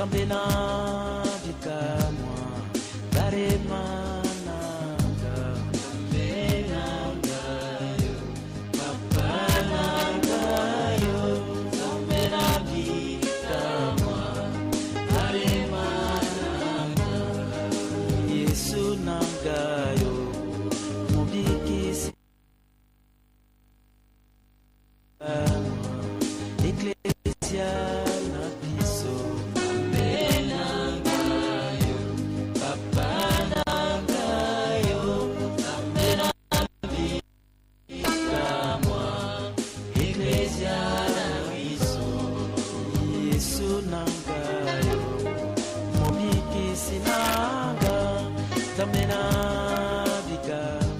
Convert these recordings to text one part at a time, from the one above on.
Zambena bikamwa Baremananga Zambenangayo Papanangayo Zambena bikamwa Baremananga Yesu nangayo Mubikisi Ecclesia na biso Zambenangayo Papanangayo Zambena bikamwa Ecclesia na biso Yesu nangayo Mubikisi nanga Zambena bikamwa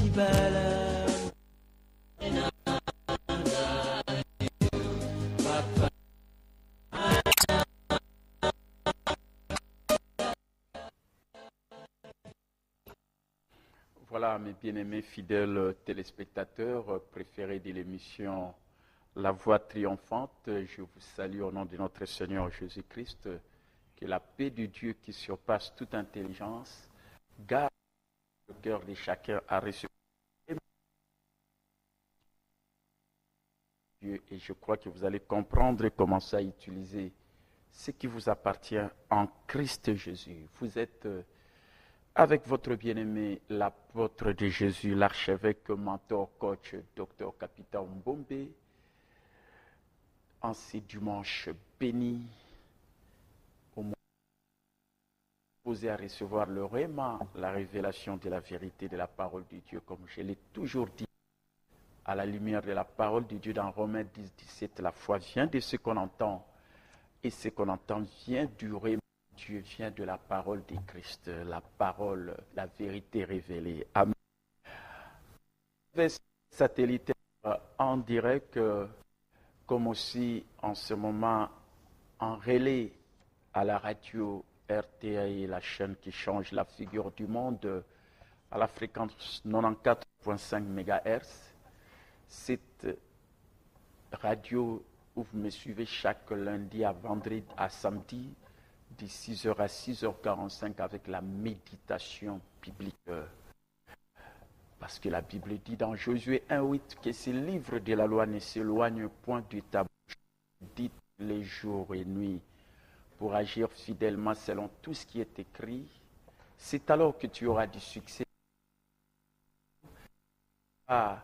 Ibala Voilà, mes bien-aimés fidèles téléspectateurs préférés de l'émission La Voix triomphante, je vous salue au nom de notre Seigneur Jésus-Christ. Que la paix de Dieu qui surpasse toute intelligence garde le cœur de chacun à recevoir Dieu. Et je crois que vous allez comprendre et commencer à utiliser ce qui vous appartient en Christ Jésus. Vous êtes avec votre bien-aimé, l'apôtre de Jésus, l'archevêque, mentor, coach, docteur, capitaine Mbombe, en ce dimanche béni, au moment posé à recevoir le réma, la révélation de la vérité de la parole de Dieu, comme je l'ai toujours dit, à la lumière de la parole de Dieu dans Romains 10, 17, la foi vient de ce qu'on entend, et ce qu'on entend vient du réma. Dieu vient de la parole de Christ, la parole, la vérité révélée. Amen. Satellitaire en direct, comme aussi en ce moment en relais à la radio RTI, la chaîne qui change la figure du monde, à la fréquence 94.5 MHz. Cette radio où vous me suivez chaque lundi à vendredi à samedi, de 6h à 6h45 avec la méditation biblique. Parce que la Bible dit dans Josué 1,8 que ce livre de la loi ne s'éloigne point de ta bouche, dit les jours et nuits, pour agir fidèlement selon tout ce qui est écrit. C'est alors que tu auras du succès. À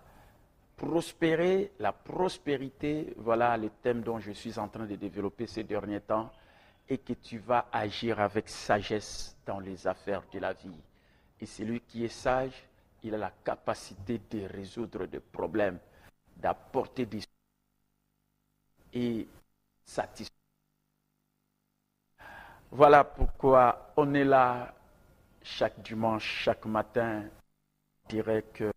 prospérer, la prospérité, voilà le thème dont je suis en train de développer ces derniers temps. Et que tu vas agir avec sagesse dans les affaires de la vie. Et celui qui est sage, il a la capacité de résoudre des problèmes, d'apporter des et satisfaire. Voilà pourquoi on est là chaque dimanche, chaque matin. Je dirais que,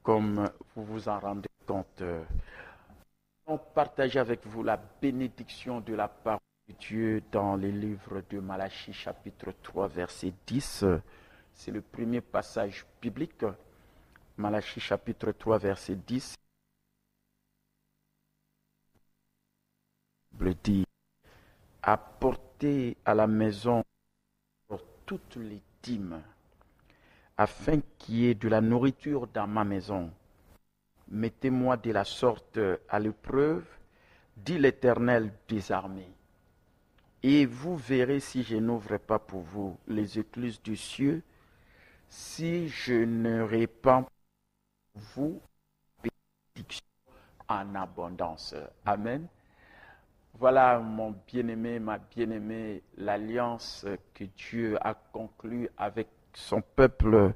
comme vous vous en rendez compte, on partage avec vous la bénédiction de la parole Dieu dans les livres de Malachie chapitre 3 verset 10. C'est le premier passage biblique. Malachie chapitre 3 verset 10. La Bible dit, apportez à la maison pour toutes les dîmes, afin qu'il y ait de la nourriture dans ma maison. Mettez-moi de la sorte à l'épreuve, dit l'Éternel des armées. Et vous verrez si je n'ouvre pas pour vous les écluses du ciel, si je ne répands pour vous bénédiction en abondance. Amen. Voilà mon bien-aimé, ma bien-aimée, l'alliance que Dieu a conclue avec son peuple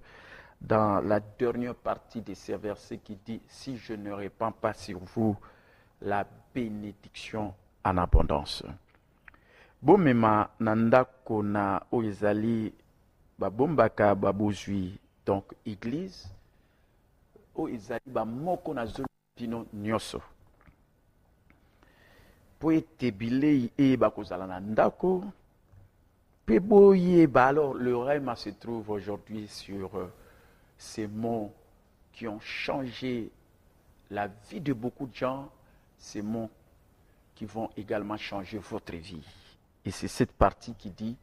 dans la dernière partie de ces versets qui dit « Si je ne répands pas sur vous la bénédiction en abondance ». Bomema nandako na oizali babombaka babozwi donc église oizali bamoko na zolo bino nyoso po ete bilei eyeba kozala na ndako pe boyeba. Alors le rême se trouve aujourd'hui sur ces mots qui ont changé la vie de beaucoup de gens, ces mots qui vont également changer votre vie. Et c'est cette partie qui dit,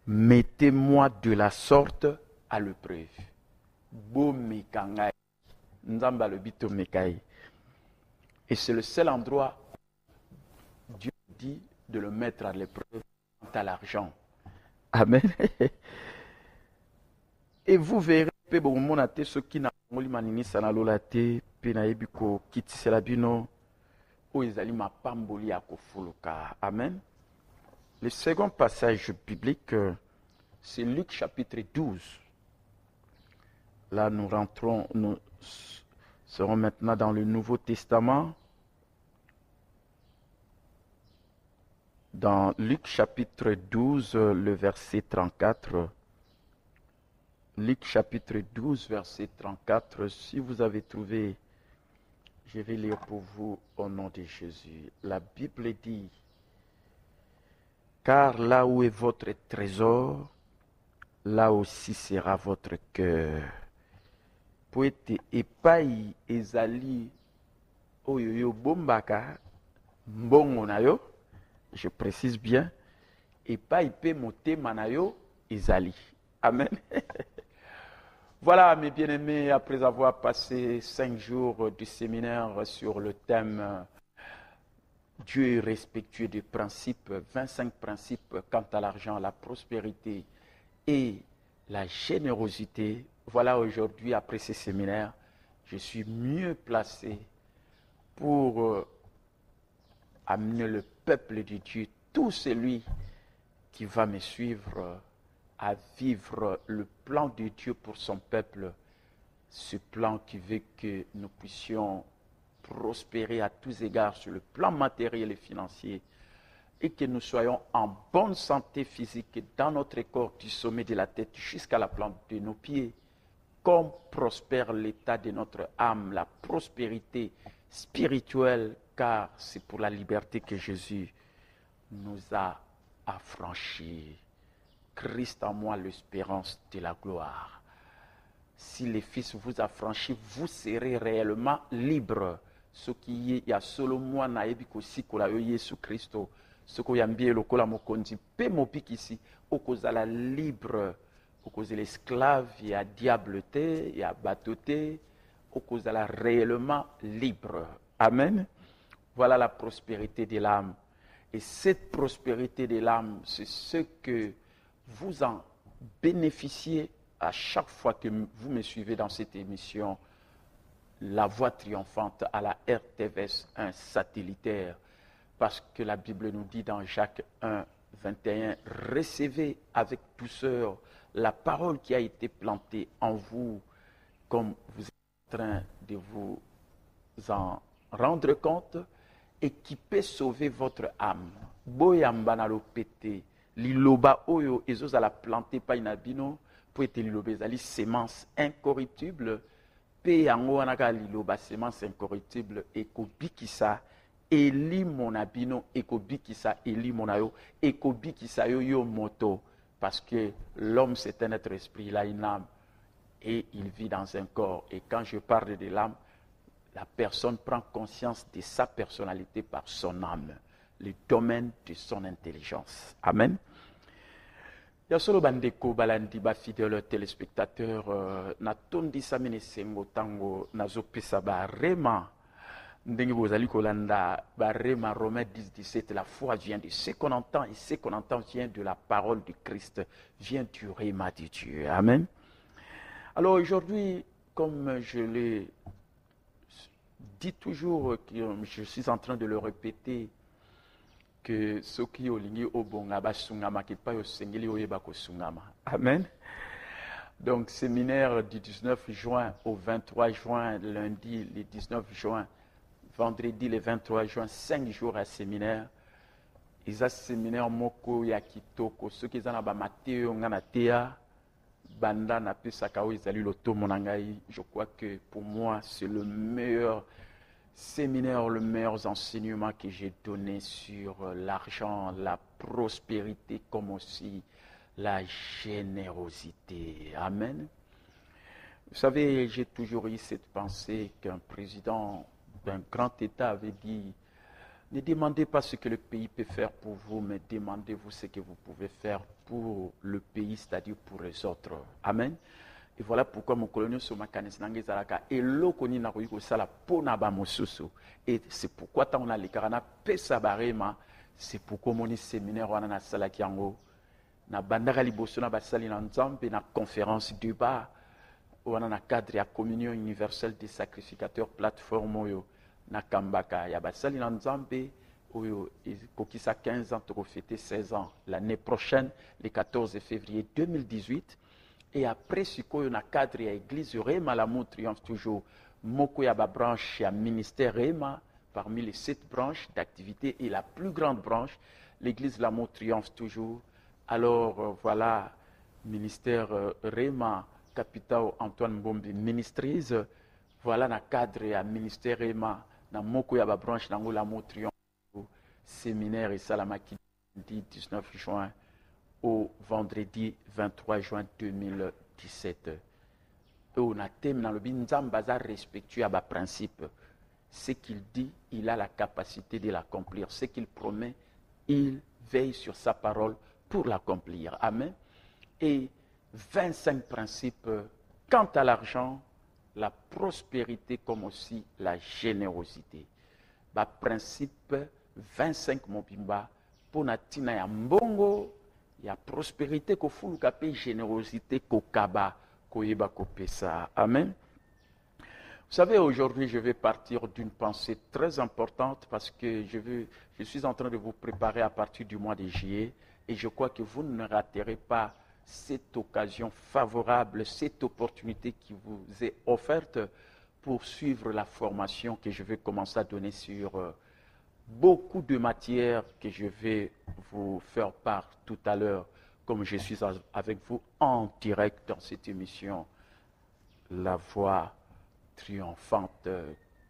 mettez-moi de la sorte à l'épreuve. Bo mekangai. Nzamba le bito mekai. Et c'est le seul endroit où Dieu dit de le mettre à l'épreuve quant à l'argent. Amen. Et vous verrez, pe bomona te soki na ngoli maninisa na lola te, pe na yebi ko kitisela bino o ezali mapamboli ya kofuluka. Amen. Le second passage biblique, c'est Luc chapitre 12. Là, nous serons maintenant dans le Nouveau Testament. Dans Luc chapitre 12, le verset 34. Luc chapitre 12, verset 34. Si vous avez trouvé, je vais lire pour vous au nom de Jésus. La Bible dit, car là où est votre trésor, là aussi sera votre cœur. Poete epai ezali oyoyo bombaka mbongo na yo, je précise bien, epai pe motema na yo ezali. Amen. Voilà, mes bien-aimés, après avoir passé 5 jours du séminaire sur le thème Dieu est respectueux des principes, 25 principes quant à l'argent, la prospérité et la générosité. Voilà, aujourd'hui, après ces séminaires, je suis mieux placé pour amener le peuple de Dieu, tout celui qui va me suivre, à vivre le plan de Dieu pour son peuple, ce plan qui veut que nous puissions prospérer à tous égards sur le plan matériel et financier, et que nous soyons en bonne santé physique dans notre corps, du sommet de la tête jusqu'à la plante de nos pieds, comme prospère l'état de notre âme, la prospérité spirituelle, car c'est pour la liberté que Jésus nous a affranchis. Christ en moi, l'espérance de la gloire. Si le Fils vous affranchit, vous serez réellement libre. Ce qui y a solo moi na yebi ko sikola yo Yesu Christo, ce ko yambie lokola mokonzi pe mopiki ici, okozala libre, okozala esclave, il y a diableté, il y a bateauté, okozala réellement libre. Amen. Voilà la prospérité de l'âme. Et cette prospérité de l'âme, c'est ce que vous en bénéficiez à chaque fois que vous me suivez dans cette émission, La Voix triomphante à la RTVS 1 satellitaire, parce que la Bible nous dit dans Jacques 1, 21, recevez avec douceur la parole qui a été plantée en vous, comme vous êtes en train de vous en rendre compte, et qui peut sauver votre âme. Boyamba na lopete, liloba oyo ezozala planté pa inabino, po ete liloba ezali semence incorruptible, pe yango wana ka liloba semence incorruptible ekobikisa eli monabino, ekobikisa eli monayo, ekobikisa yo yo moto, parce que l'homme c'est un être esprit, il a une âme et il vit dans un corps. Et quand je parle de l'âme, la personne prend conscience de sa personnalité par son âme, le domaine de son intelligence. Amen. Yasolo bandeko balandi ba fidèle téléspectateur na tondi samene sengo tango nazopesa ba rema ndenge bozali kolanda ba rema Romains 10:17. La foi vient de ce qu'on entend et ce qu'on entend vient de la parole du Christ, vient du rhéma de Dieu. Amen. Alors aujourd'hui, comme je l'ai dit toujours, je suis en train de le répéter, que ce qui olingi obonga basungama qui pas osengeli oyeba kosungama. Amen. Donc séminaire du 19 juin au 23 juin, lundi le 19 juin, vendredi le 23 juin, 5 jours à séminaire. Ils ont séminaire moko ya kitoko, ceux qui ont ba mateo ngana tea banda na pesaka o ezali loto monangai. Je crois que pour moi c'est le meilleur séminaire, les meilleurs enseignements que j'ai donnés sur l'argent, la prospérité, comme aussi la générosité. Amen. Vous savez, j'ai toujours eu cette pensée qu'un président d'un grand État avait dit, Ne demandez pas ce que le pays peut faire pour vous, mais demandez-vous ce que vous pouvez faire pour le pays, c'est-à-dire pour les autres. Amen. Et voilà pourquoi mon colonel Somakane Sinange Zaraka et l'okoni na koyiko sala pona ba mosusu. Et c'est pourquoi tant on a les karana pesa barema, c'est pourquoi mon séminaire wana na sala kiango na bandaka liboso na basali na nzambe na conférence débat wana na cadre ya communion universelle des sacrificateurs plateforme oyo na kambaka ya basali na nzambe oyo kokisa 15 ans to fêter 16 ans l'année prochaine le 14 février 2018. Et après, ce qu'on a cadre à l'église Rema, l'amour triomphe toujours. Moko ya ba branche ya ministère Rema, parmi les 7 branches d'activité et la plus grande branche, l'église l'amour triomphe toujours. Alors voilà, ministère Rema, capitale Antoine Bombi Ministries, voilà na cadre à ministère Rema, na moko ya ba branche nango l'amour triomphe, séminaire et salamaki 19 juin. Au vendredi 23 juin 2017. On a thème dans le Binzambaza respectueux à bas principe. Ce qu'il dit, il a la capacité de l'accomplir. Ce qu'il promet, il veille sur sa parole pour l'accomplir. Amen. Et 25 principes quant à l'argent, la prospérité comme aussi la générosité. Bas principe 25 mobimba pour natina ya mbongo. Il y a prospérité, ko fulu kapé générosité, ko kaba, ko yeba ko pesa. Amen. Vous savez, aujourd'hui, je vais partir d'une pensée très importante parce que je suis en train de vous préparer à partir du mois de juillet et je crois que vous ne raterez pas cette occasion favorable, cette opportunité qui vous est offerte pour suivre la formation que je vais commencer à donner sur beaucoup de matières que je vais vous faire part tout à l'heure, comme je suis avec vous en direct dans cette émission, La Voix triomphante,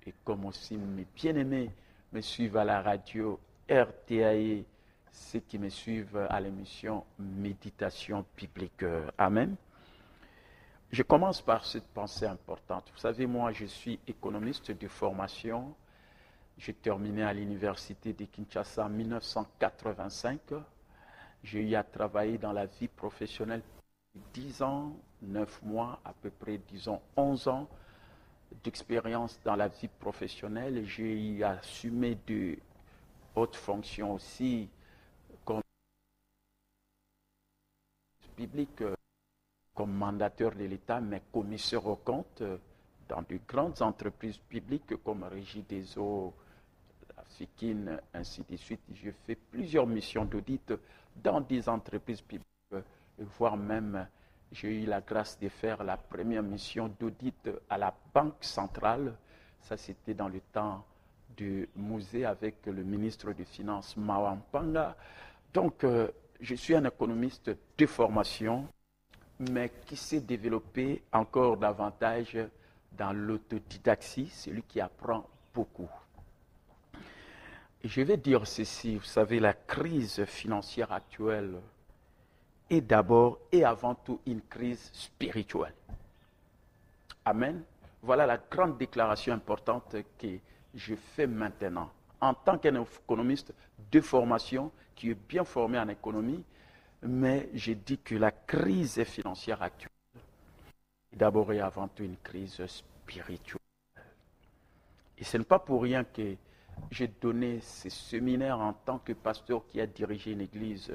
et comme aussi mes bien-aimés me suivent à la radio RTAE, ceux qui me suivent à l'émission Méditation biblique. Amen. Je commence par cette pensée importante. Vous savez, moi, je suis économiste de formation. J'ai terminé à l'université de Kinshasa en 1985. J'ai eu à travailler dans la vie professionnelle 10 ans, 9 mois, à peu près, disons, 11 ans d'expérience dans la vie professionnelle. J'ai eu à assumer de hautes fonctions aussi, comme public, comme mandataire de l'État, mais commissaire aux comptes dans de grandes entreprises publiques comme Régie des eaux, Fikine, ainsi de suite. J'ai fait plusieurs missions d'audit dans des entreprises publiques, voire même j'ai eu la grâce de faire la première mission d'audit à la Banque centrale. Ça, c'était dans le temps du musée avec le ministre des Finances, Mawampanga. Donc, je suis un économiste de formation, mais qui s'est développé encore davantage dans l'autodidactie, celui qui apprend beaucoup. Et je vais dire ceci, vous savez, la crise financière actuelle est d'abord et avant tout une crise spirituelle. Amen. Voilà la grande déclaration importante que je fais maintenant. En tant qu'un économiste de formation, qui est bien formé en économie, mais je dis que la crise financière actuelle est d'abord et avant tout une crise spirituelle. Et ce n'est pas pour rien que j'ai donné ce séminaire en tant que pasteur qui a dirigé une église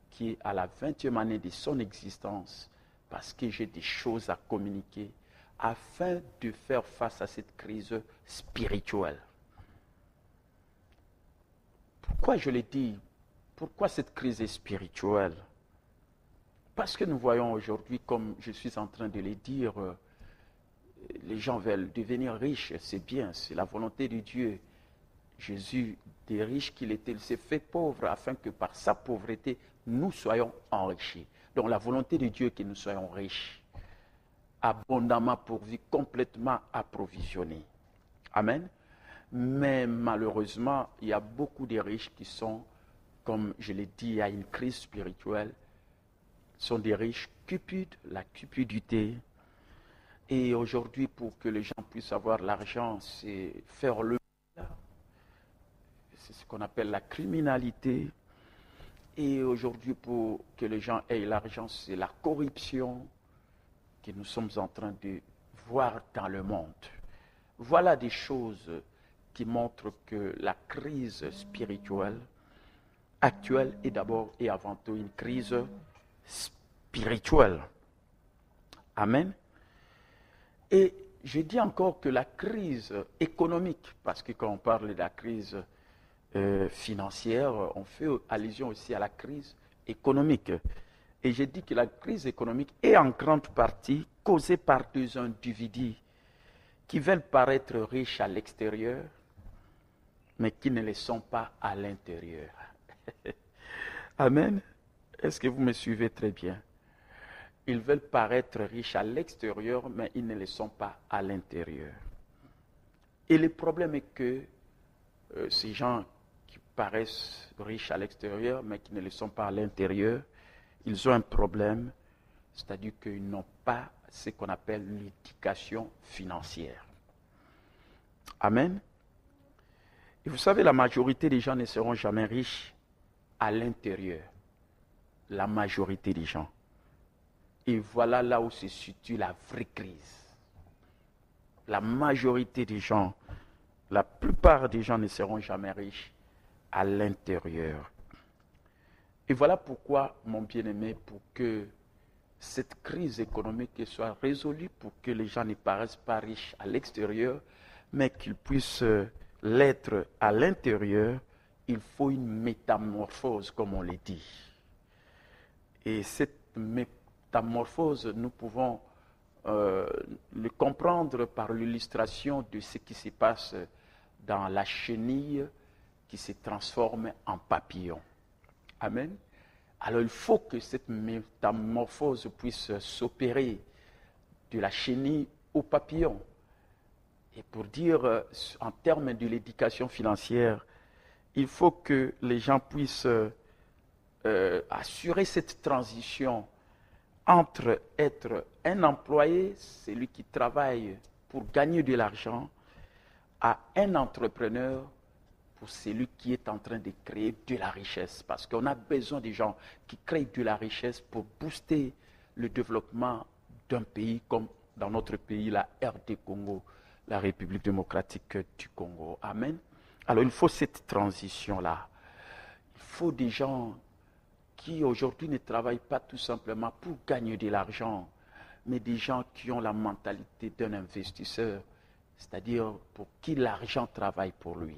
qui est à la 20e année de son existence, parce que j'ai des choses à communiquer afin de faire face à cette crise spirituelle. Pourquoi je l'ai dit? Pourquoi cette crise est spirituelle? Parce que nous voyons aujourd'hui, comme je suis en train de le dire, les gens veulent devenir riches, c'est bien, c'est la volonté de Dieu. Jésus, des riches qu'il était, il s'est fait pauvre afin que par sa pauvreté, nous soyons enrichis. Donc la volonté de Dieu est que nous soyons riches, abondamment pourvus, complètement approvisionnés. Amen. Mais malheureusement, il y a beaucoup de riches qui sont, comme je l'ai dit, il y a une crise spirituelle, sont des riches cupides, la cupidité. Et aujourd'hui, pour que les gens puissent avoir l'argent, c'est faire le qu'on appelle la criminalité. Et aujourd'hui, pour que les gens aient l'argent, c'est la corruption que nous sommes en train de voir dans le monde. Voilà des choses qui montrent que la crise spirituelle actuelle est d'abord et avant tout une crise spirituelle. Amen. Et je dis encore que la crise économique, parce que quand on parle de la crise financière, on fait allusion aussi à la crise économique. Et je dis que la crise économique est en grande partie causée par deux individus qui veulent paraître riches à l'extérieur, mais qui ne le sont pas à l'intérieur. Amen. Est-ce que vous me suivez très bien? Ils veulent paraître riches à l'extérieur, mais ils ne le sont pas à l'intérieur. Et le problème est que ces gens qui paraissent riches à l'extérieur, mais qui ne le sont pas à l'intérieur, ils ont un problème, c'est-à-dire qu'ils n'ont pas ce qu'on appelle l'éducation financière. Amen. Et vous savez, la majorité des gens ne seront jamais riches à l'intérieur. La majorité des gens. Et voilà là où se situe la vraie crise. La majorité des gens, la plupart des gens ne seront jamais riches à l'intérieur. Et voilà pourquoi, mon bien-aimé, pour que cette crise économique soit résolue, pour que les gens ne paraissent pas riches à l'extérieur, mais qu'ils puissent l'être à l'intérieur, il faut une métamorphose, comme on le dit. Et cette métamorphose, nous pouvons le comprendre par l'illustration de ce qui se passe dans la chenille qui se transforme en papillon. Amen. Alors il faut que cette métamorphose puisse s'opérer de la chenille au papillon. Et pour dire en termes de l'éducation financière, il faut que les gens puissent assurer cette transition entre être un employé, celui qui travaille pour gagner de l'argent, à un entrepreneur pour celui qui est en train de créer de la richesse. Parce qu'on a besoin des gens qui créent de la richesse pour booster le développement d'un pays comme dans notre pays, la RD Congo, la République démocratique du Congo. Amen. Alors il faut cette transition-là. Il faut des gens qui aujourd'hui ne travaillent pas tout simplement pour gagner de l'argent, mais des gens qui ont la mentalité d'un investisseur, c'est-à-dire pour qui l'argent travaille pour lui.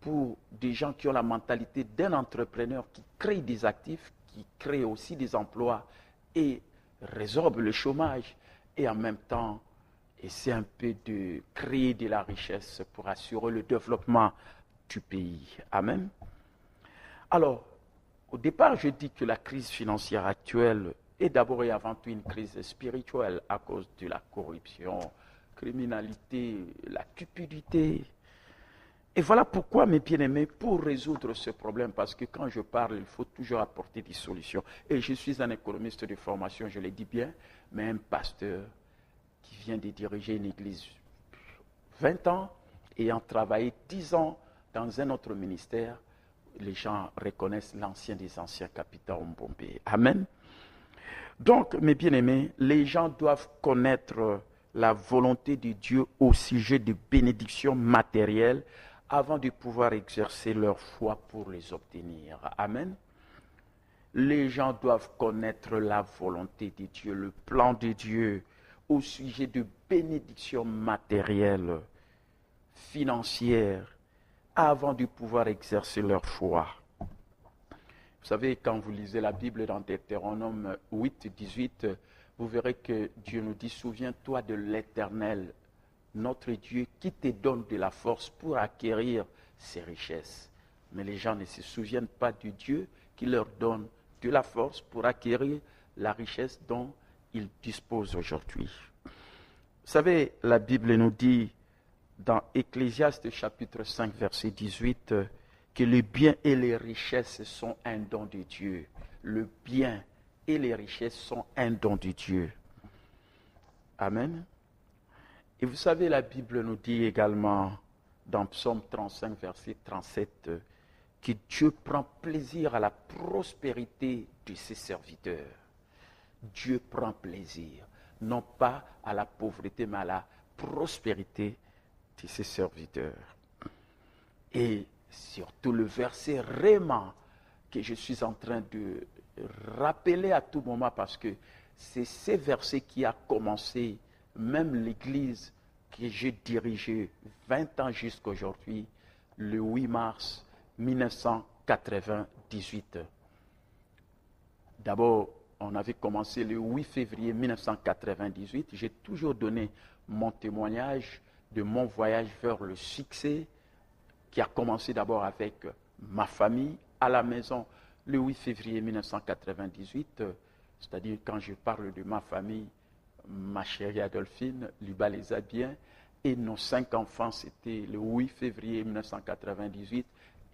Pour des gens qui ont la mentalité d'un entrepreneur qui crée des actifs, qui crée aussi des emplois et résorbe le chômage et en même temps essaie un peu de créer de la richesse pour assurer le développement du pays. Amen. Alors, au départ, je dis que la crise financière actuelle est d'abord et avant tout une crise spirituelle à cause de la corruption, criminalité, la cupidité. Et voilà pourquoi, mes bien-aimés, pour résoudre ce problème, parce que quand je parle, il faut toujours apporter des solutions. Et je suis un économiste de formation, je le dis bien, mais un pasteur qui vient de diriger une église 20 ans, ayant travaillé 10 ans dans un autre ministère, les gens reconnaissent l'ancien des anciens capitaine Mbombe. Amen. Donc, mes bien-aimés, les gens doivent connaître la volonté de Dieu au sujet de bénédictions matérielles avant de pouvoir exercer leur foi pour les obtenir. Amen. Les gens doivent connaître la volonté de Dieu, le plan de Dieu au sujet de bénédictions matérielles, financières, avant de pouvoir exercer leur foi. Vous savez, quand vous lisez la Bible dans Deutéronome 8, 18, vous verrez que Dieu nous dit, souviens-toi de l'Éternel, notre Dieu, qui te donne de la force pour acquérir ces richesses. Mais les gens ne se souviennent pas du Dieu qui leur donne de la force pour acquérir la richesse dont ils disposent aujourd'hui. Vous savez, la Bible nous dit dans Ecclésiaste chapitre 5, verset 18, que le bien et les richesses sont un don de Dieu. Le bien et les richesses sont un don de Dieu. Amen. Et vous savez, la Bible nous dit également dans Psaume 35, verset 37, que Dieu prend plaisir à la prospérité de ses serviteurs. Dieu prend plaisir, non pas à la pauvreté, mais à la prospérité de ses serviteurs. Et surtout le verset Réma que je suis en train de rappeler à tout moment, parce que c'est ces versets qui a commencé même l'église que j'ai dirigée 20 ans jusqu'à aujourd'hui, le 8 mars 1998. D'abord, on avait commencé le 8 février 1998. J'ai toujours donné mon témoignage de mon voyage vers le succès, qui a commencé d'abord avec ma famille à la maison le 8 février 1998. C'est-à-dire, quand je parle de ma famille, ma chérie Adolphine, Luba les a bien, et nos 5 enfants, c'était le 8 février 1998,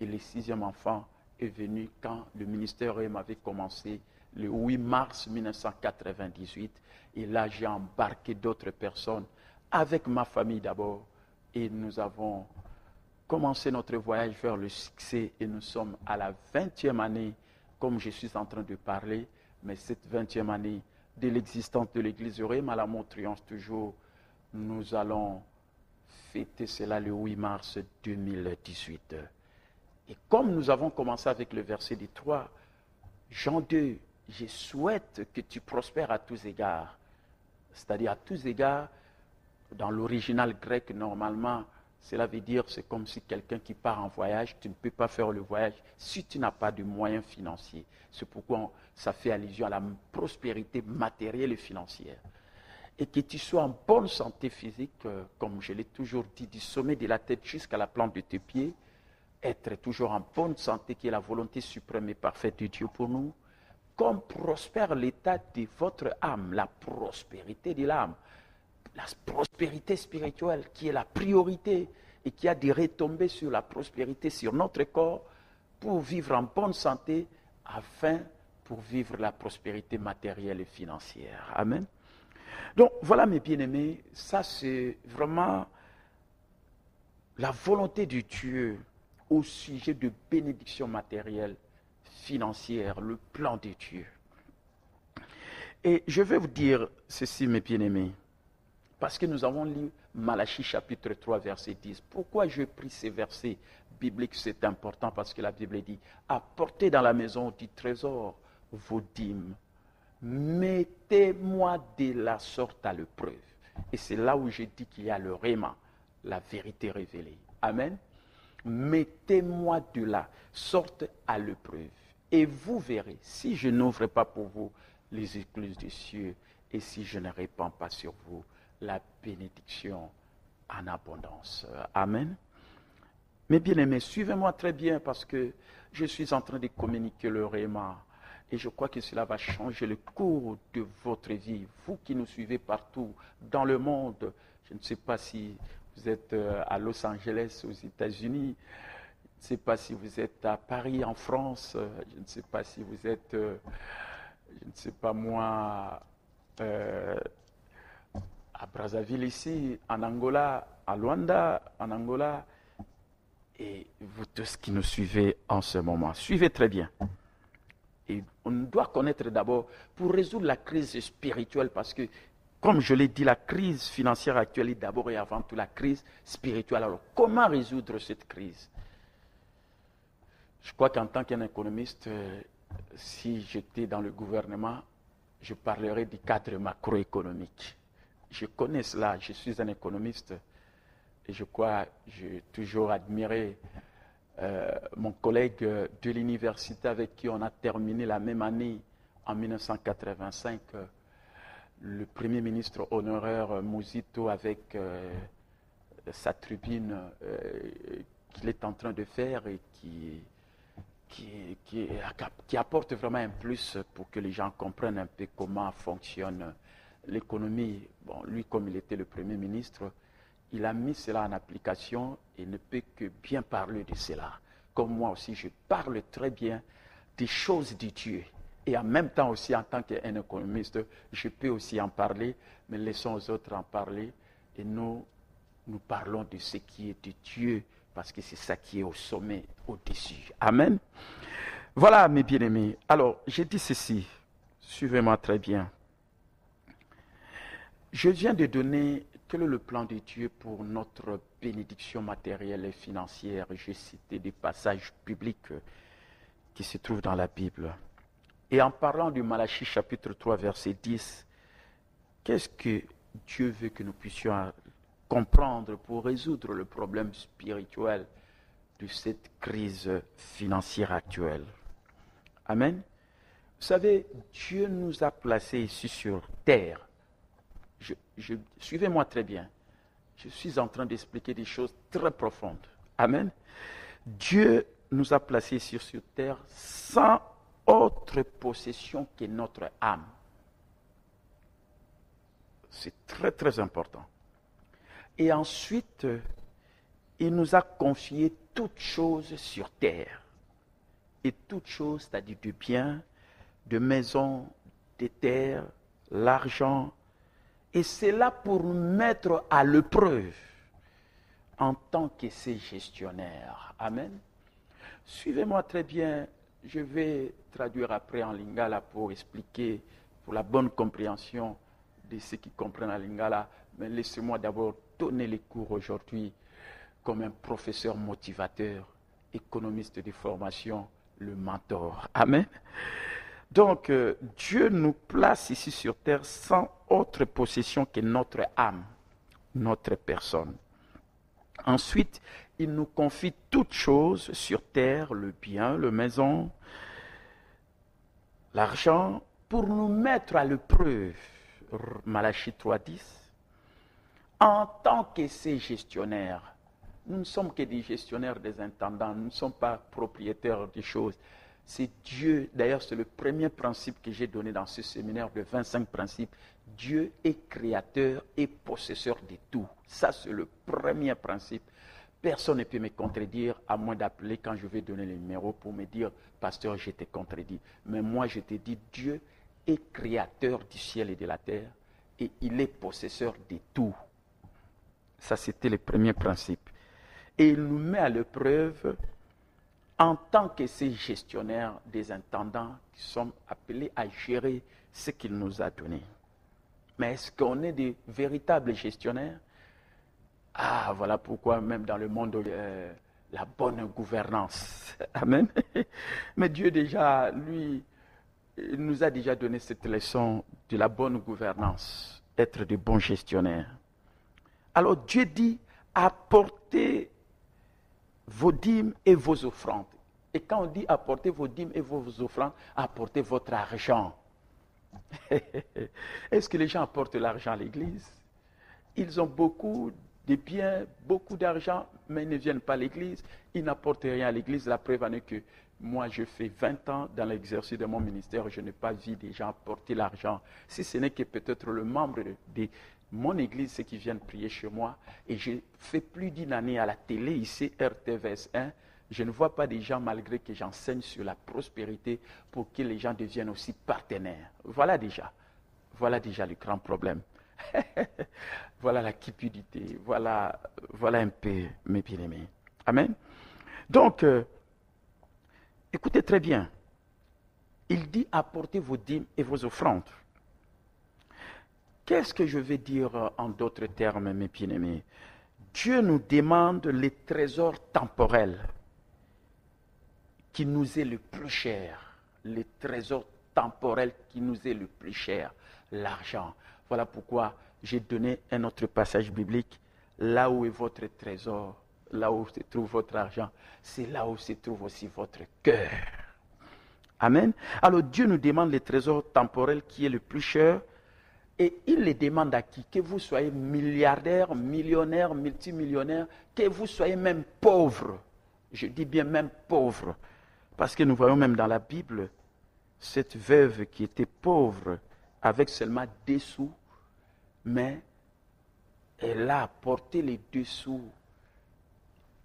et le 6e enfant est venu quand le ministère m'avait commencé le 8 mars 1998, et là j'ai embarqué d'autres personnes avec ma famille d'abord, et nous avons commencé notre voyage vers le succès, et nous sommes à la 20e année, comme je suis en train de parler, mais cette 20e année de l'existence de l'église Réma, à la mort triomphe toujours, nous allons fêter cela le 8 mars 2018. Et comme nous avons commencé avec le verset du 3, Jean 2, je souhaite que tu prospères à tous égards. C'est-à-dire à tous égards, dans l'original grec, normalement, cela veut dire, c'est comme si quelqu'un qui part en voyage, tu ne peux pas faire le voyage si tu n'as pas de moyens financiers. C'est pourquoi ça fait allusion à la prospérité matérielle et financière. Et que tu sois en bonne santé physique, comme je l'ai toujours dit, du sommet de la tête jusqu'à la plante de tes pieds, être toujours en bonne santé, qui est la volonté suprême et parfaite de Dieu pour nous, comme prospère l'état de votre âme, la prospérité de l'âme, la prospérité spirituelle qui est la priorité et qui a des retombées sur la prospérité, sur notre corps, pour vivre en bonne santé, afin pour vivre la prospérité matérielle et financière. Amen. Donc voilà mes bien-aimés, ça c'est vraiment la volonté de Dieu au sujet de bénédiction matérielle, financière, le plan de Dieu. Et je vais vous dire ceci mes bien-aimés, parce que nous avons lu Malachie chapitre 3 verset 10. Pourquoi je prie ces versets bibliques? C'est important parce que la Bible dit « Apportez dans la maison du trésor vos dîmes. Mettez-moi de la sorte à l'épreuve. » Et c'est là où je dis qu'il y a le réma, la vérité révélée. Amen. Mettez-moi de la sorte à l'épreuve. Et vous verrez, si je n'ouvre pas pour vous les écluses des cieux, et si je ne répands pas sur vous la bénédiction en abondance. Amen. Mes bien-aimés, suivez-moi très bien parce que je suis en train de communiquer le réma. Et je crois que cela va changer le cours de votre vie. Vous qui nous suivez partout dans le monde, je ne sais pas si vous êtes à Los Angeles, aux États-Unis, je ne sais pas si vous êtes à Paris, en France, je ne sais pas si vous êtes, je ne sais pas moi, à Brazzaville ici, en Angola, à Luanda, en Angola, et vous tous qui nous suivez en ce moment. Suivez très bien. Et on doit connaître d'abord, pour résoudre la crise spirituelle, parce que, comme je l'ai dit, la crise financière actuelle est d'abord et avant tout la crise spirituelle. Alors, comment résoudre cette crise? Je crois qu'en tant qu'un économiste, si j'étais dans le gouvernement, je parlerais du cadre macroéconomique. Je connais cela, je suis un économiste et je crois, j'ai toujours admiré mon collègue de l'université avec qui on a terminé la même année en 1985, le Premier ministre honoraire Mouzito avec sa tribune qu'il est en train de faire et qui apporte vraiment un plus pour que les gens comprennent un peu comment fonctionne l'économie. Bon, lui, comme il était le Premier ministre, il a mis cela en application et ne peut que bien parler de cela. Comme moi aussi, je parle très bien des choses de Dieu. Et en même temps aussi, en tant qu'un économiste, je peux aussi en parler, mais laissons aux autres en parler. Et nous nous parlons de ce qui est de Dieu, parce que c'est ça qui est au sommet, au-dessus. Amen. Voilà, mes bien-aimés. Alors, j'ai dit ceci. Suivez-moi très bien. Je viens de donner quel est le plan de Dieu pour notre bénédiction matérielle et financière. J'ai cité des passages bibliques qui se trouvent dans la Bible. Et en parlant du Malachie chapitre 3, verset 10, qu'est-ce que Dieu veut que nous puissions comprendre pour résoudre le problème spirituel de cette crise financière actuelle? Amen. Vous savez, Dieu nous a placés ici sur terre. Suivez-moi très bien. Je suis en train d'expliquer des choses très profondes. Amen. Dieu nous a placés ici sur terre sans autre possession que notre âme. C'est très très important. Et ensuite, il nous a confié toutes choses sur terre. Et toutes choses, c'est-à-dire du bien, de maisons, des terres, l'argent. Et c'est là pour nous mettre à l'épreuve en tant que ses gestionnaires. Amen. Suivez-moi très bien. Je vais traduire après en lingala pour expliquer, pour la bonne compréhension de ceux qui comprennent la lingala. Mais laissez-moi d'abord donner les cours aujourd'hui comme un professeur motivateur, économiste de formation, le mentor. Amen. Donc, Dieu nous place ici sur terre sans autre possession que notre âme, notre personne. Ensuite, il nous confie toutes choses sur terre, le bien, la maison, l'argent, pour nous mettre à l'épreuve. Malachie 3.10. En tant que ces gestionnaires, nous ne sommes que des gestionnaires, des intendants, nous ne sommes pas propriétaires des choses. C'est Dieu, d'ailleurs c'est le premier principe que j'ai donné dans ce séminaire de 25 principes. Dieu est créateur et possesseur de tout. Ça c'est le premier principe. Personne ne peut me contredire à moins d'appeler quand je vais donner le numéro pour me dire « Pasteur, je t'ai contredit ». Mais moi je te dis Dieu est créateur du ciel et de la terre et il est possesseur de tout. Ça c'était le premier principe. Et il nous met à l'épreuve en tant que ces gestionnaires des intendants qui sont appelés à gérer ce qu'il nous a donné. Mais est-ce qu'on est des véritables gestionnaires? Ah, voilà pourquoi même dans le monde, la bonne gouvernance. Amen. Mais Dieu déjà, lui, il nous a déjà donné cette leçon de la bonne gouvernance, être de bons gestionnaires. Alors Dieu dit, apportez vos dîmes et vos offrandes. Et quand on dit apportez vos dîmes et vos offrandes, apportez votre argent. Est-ce que les gens apportent l'argent à l'église? Ils ont beaucoup de biens, beaucoup d'argent, mais ils ne viennent pas à l'église. Ils n'apportent rien à l'église. La preuve en est que moi, je fais 20 ans dans l'exercice de mon ministère. Je n'ai pas vu des gens apporter l'argent. Si ce n'est que peut-être le membre de mon église, ceux qui viennent prier chez moi, et j'ai fait plus d'une année à la télé, ici, RTVS 1, je ne vois pas des gens, malgré que j'enseigne sur la prospérité, pour que les gens deviennent aussi partenaires. Voilà déjà le grand problème. Voilà la cupidité, voilà un peu mes bien-aimés. Amen. Donc, écoutez très bien. Il dit apportez vos dîmes et vos offrandes. Qu'est-ce que je vais dire en d'autres termes, mes bien-aimés? Dieu nous demande les trésors temporels qui nous est le plus cher. Les trésors temporels qui nous est le plus cher. L'argent. Voilà pourquoi j'ai donné un autre passage biblique. Là où est votre trésor, là où se trouve votre argent, c'est là où se trouve aussi votre cœur. Amen. Alors Dieu nous demande les trésors temporels qui est le plus cher. Et il les demande à qui? Que vous soyez milliardaire, millionnaire, multimillionnaire, que vous soyez même pauvre. Je dis bien même pauvre. Parce que nous voyons même dans la Bible, cette veuve qui était pauvre, avec seulement 2 sous, mais elle a apporté les 2 sous,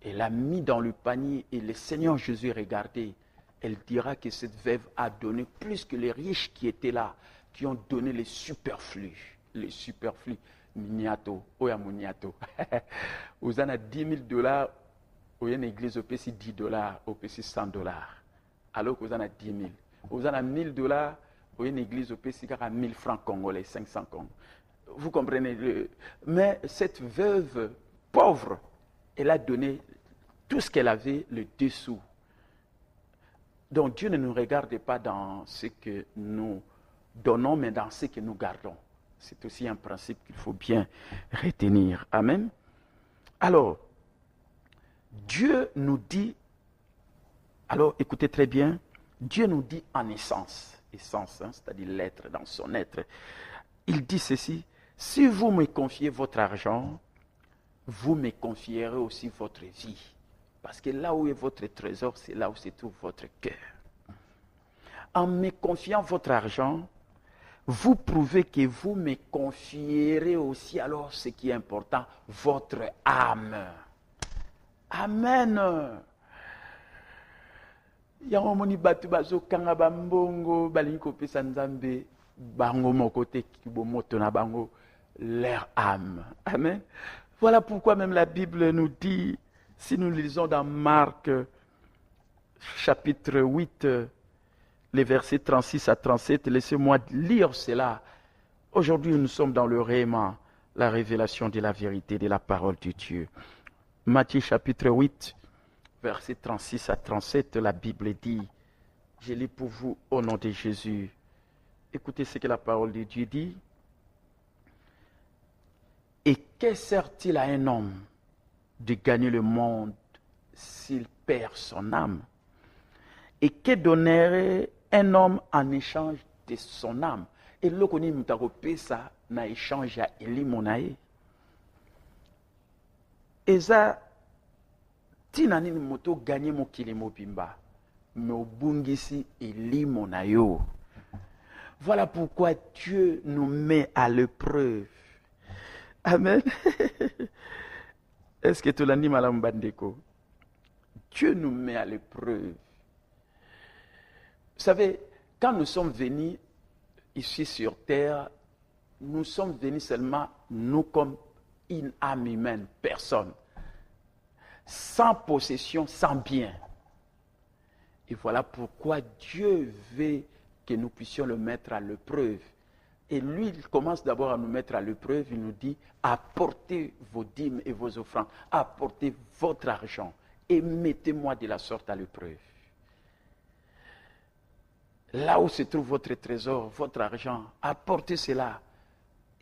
elle a mis dans le panier, et le Seigneur Jésus regardait, elle dira que cette veuve a donné plus que les riches qui étaient là, qui ont donné les superflus. Les superflus. niato, oya moniato. Vous en avez 10 000 $, ou une église au PC $10, au PC $100. Alors que vous en avez 10 000. Vous en avez 1 000 $, ou une église au PC qui a 1 000 francs congolais, 500 congolais. Vous comprenez? Mais cette veuve pauvre, elle a donné tout ce qu'elle avait, le dessous. Donc Dieu ne nous regarde pas dans ce que nous donnons, mais dans ce que nous gardons. C'est aussi un principe qu'il faut bien retenir. Amen. Alors, Dieu nous dit, alors écoutez très bien, Dieu nous dit en essence, c'est-à-dire l'être, dans son être, il dit ceci: si vous me confiez votre argent, vous me confierez aussi votre vie. Parce que là où est votre trésor, c'est là où se trouve votre cœur. En me confiant votre argent, vous prouvez que vous me confierez aussi, alors ce qui est important, votre âme. Amen. Yango moni batu bazo kanga bambongo balinko pesa nzambe bango mokote kibomoto na bango leur âme. Amen. Voilà pourquoi même la Bible nous dit, si nous lisons dans Marc chapitre 8, les versets 36 à 37, laissez-moi lire cela. Aujourd'hui, nous sommes dans le réma, la révélation de la vérité de la parole de Dieu. Matthieu chapitre 8, versets 36 à 37, la Bible dit, je lis pour vous au nom de Jésus. Écoutez ce que la parole de Dieu dit. Et que sert-il à un homme de gagner le monde s'il perd son âme? Et que donnerait un homme en échange de son âme? Et là, on a ça na échange à Elimonae. Et ça, tinani moto gagner mon kilimo bimba, mais au bungisi Elimonayo. Voilà pourquoi Dieu nous met à l'épreuve. Amen. Est-ce que tu l'animes à l'ambandeko? Dieu nous met à l'épreuve. Vous savez, quand nous sommes venus ici sur terre, nous sommes venus seulement, nous comme une âme humaine, personne. Sans possession, sans bien. Et voilà pourquoi Dieu veut que nous puissions le mettre à l'épreuve. Et lui, il commence d'abord à nous mettre à l'épreuve. Il nous dit, apportez vos dîmes et vos offrandes, apportez votre argent et mettez-moi de la sorte à l'épreuve. Là où se trouve votre trésor, votre argent, apportez cela.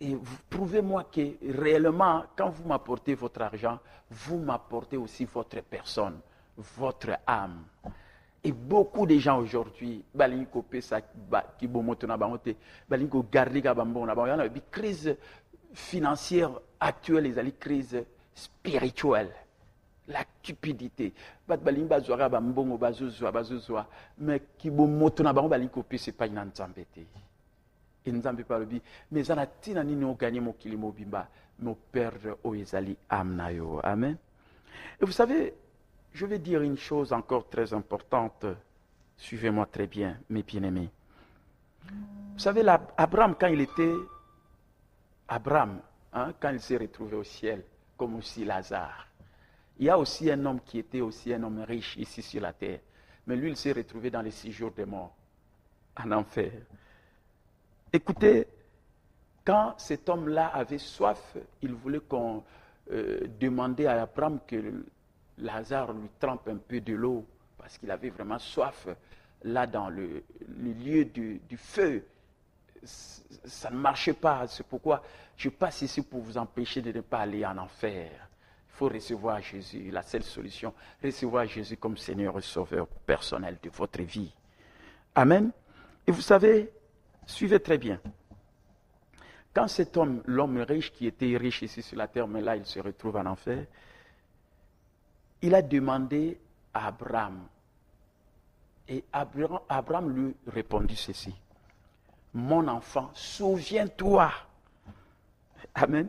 Et prouvez-moi que réellement, quand vous m'apportez votre argent, vous m'apportez aussi votre personne, votre âme. Et beaucoup de gens aujourd'hui, balinko pesa kibomoto na bangote, balinko garder ga bambo na bango, une crise financière actuelle, les crise spirituelle, la cupidité. Bat balimba zoara bambongo bazuzwa, mais kibomoto na bango balinko pesa pas une nzambete. Et nzambe pas le bi, mais ça na tina nini o gagner mon kilimo bimba, mon perdre o ezali amnayo. Amen. Et vous savez, je vais dire une chose encore très importante. Suivez-moi très bien, mes bien-aimés. Vous savez, Abraham, quand il était... Abraham, quand il s'est retrouvé au ciel, comme aussi Lazare, il y a aussi un homme qui était aussi un homme riche ici sur la terre. Mais lui, il s'est retrouvé dans les 6 jours de mort, en enfer. Écoutez, quand cet homme-là avait soif, il voulait qu'on demandait à Abraham que Lazare lui trempe un peu de l'eau parce qu'il avait vraiment soif. Là, dans le lieu du feu, ça ne marchait pas. C'est pourquoi je passe ici pour vous empêcher de ne pas aller en enfer. Il faut recevoir Jésus, la seule solution. Recevoir Jésus comme Seigneur et Sauveur personnel de votre vie. Amen. Et vous savez, suivez très bien. Quand cet homme, l'homme riche qui était riche ici sur la terre, mais là il se retrouve en enfer, il a demandé à Abraham, et Abraham lui répondit ceci: mon enfant, souviens-toi. Amen.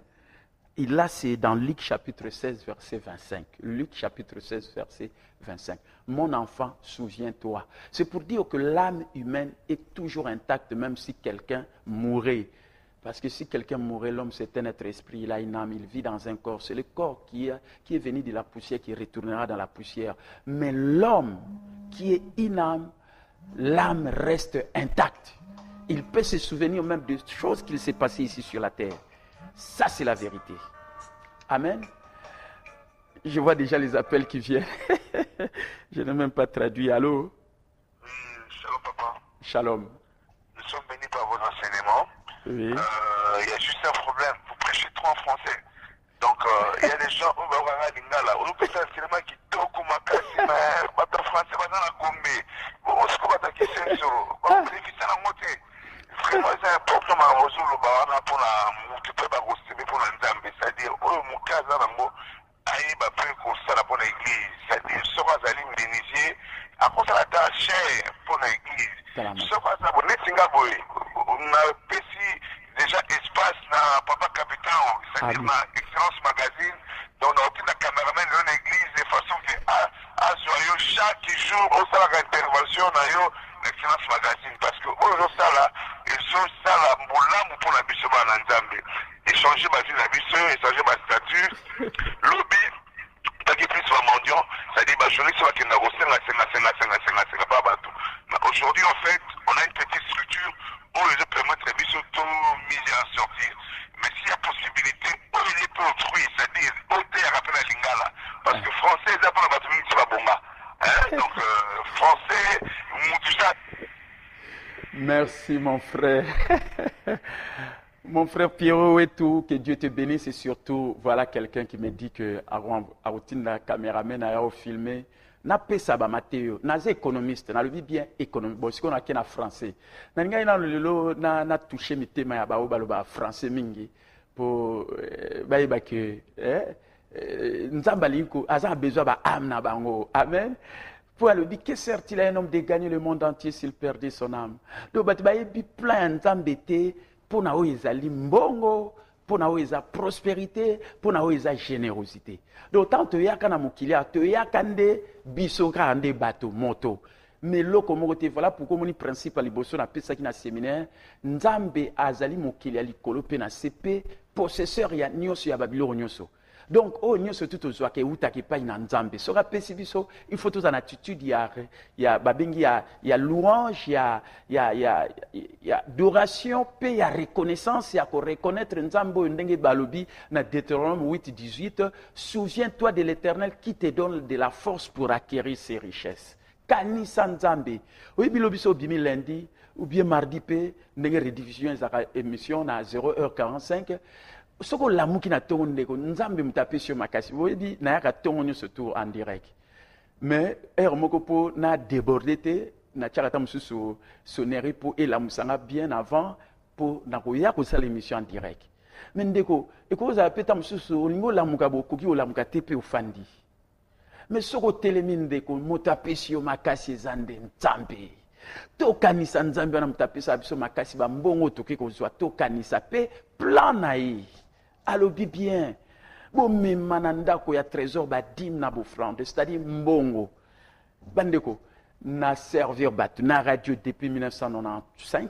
Et là, c'est dans Luc chapitre 16, verset 25. Luc chapitre 16, verset 25. Mon enfant, souviens-toi. C'est pour dire que l'âme humaine est toujours intacte, même si quelqu'un mourait. Parce que si quelqu'un mourait, l'homme c'est un être esprit, il a une âme, il vit dans un corps. C'est le corps qui est venu de la poussière, qui retournera dans la poussière. Mais l'homme qui est une âme, l'âme reste intacte. Il peut se souvenir même de choses qu'il s'est passées ici sur la terre. Ça, c'est la vérité. Amen. Je vois déjà les appels qui viennent. Je n'ai même pas traduit. Allô? Oui, shalom papa. Shalom. Nous sommes bénis par vos enseignements. Oui. Il y a juste un problème, vous prêchez trop en français. Donc il y a des gens au Bawara Lingala, on peut faire un cinéma qui toque ou makasi, mais votre français va dans la Gombe. Bon, ce qu'on va t'acquitter, c'est on peut éviter la montée. Vraiment, c'est un problème à résoudre le Bawara pour la montée, pour la Nzambe. C'est-à-dire, mon cas, aïe, bah, plus qu'on ça pour l'église. C'est-à-dire, ce qu'on a bénéficié, à cause de la tâche pour l'église. Ce qu'on a pour les Singapour, on a déjà espace dans Papa Capitan, c'est-à-dire dans Excellence Magazine, donc on a aussi la caméraman de l'église de façon que chaque jour, on a une intervention dans l'Excellence Magazine, parce que on ça là, ils sont ça là, pour la biche en Nzambe. Échanger ma vie, la biche, échanger ma statut, lobby, tant qu'il plus soit mendiant, c'est-à-dire, ma journée, c'est qu'il y a aujourd'hui, en fait, on a une petite structure où les permettent les biches mis à sortir. Mais s'il y a possibilité, il peut autrui, c'est-à-dire, ôter à rappeler la lingala. Parce que français, ils apprennent à battre une petite bomba. Donc, français, tout ça. Merci, mon frère. Mon frère Pierrot et tout, que Dieu te bénisse. Et surtout, voilà quelqu'un qui me dit que Aroutin, la caméraman, a filmé. Na pesa ba Mathéo, na économiste, na le bien économiste. Bon, ce qu'on a qui na français. Na ngai na lelo na touché mi tema ya ba ba français mingi pour ba que nzamba linko aza besoin ba âme na bango. Amen. Pour le dire que sert-il à un homme de gagner le monde entier s'il perdait son âme. Donc ba bi plein nzambete pour na o ezali mbongo, pour na o eza prospérité, pour na o eza générosité. D'autant te yaka na mokilia, te yaka nde bisoka ande bateau moto. Mais loko mokote, voilà pourquoi mon principe à liboso na pesa ki na séminaire, nzambe azali mokilia likolo pe na CP, possesseur ya nyoso ya babilo nyoso. Donc, oh, nyonso tout ozwa ke utaki pa ina nzambe. Sora pesi biso, il faut tout en attitude ya babengi ya louange, ya adoration, pe ya reconnaissance, ya ko reconnaître nzambo ndenge balobi na Deutéronome 8:18. Souviens-toi de l'Éternel qui te donne de la force pour acquérir ses richesses. Kanisa nzambe. Oui, bilobiso bimi lundi ou bien mardi pe ndenge rediffusion za émission na 0h45. Soko lamuki na tongo ndeko nzambe mutape sur makasi boyebi na yaka tongo nyo surtout en direct mais moko po na déborder te na tchakata mususu sonnerie pour elamusanga bien avant pour na koya ko sala émission en direct mais ndeko ekoza peta mususu olingo lamuka bokoki olamuka te pe ofandi mais soko telemi ndeko mutape sur makasi ezande nzambe tokanisa nzambe na mutape sa biso makasi ba mbongo toki kozwa tokanisa pe plan na ye. Alobi bien, bon memananda ko ya trésor ba dim na bofrande, c'est-à-dire mbongo. Bandeko na servir bat na radio depuis 1995,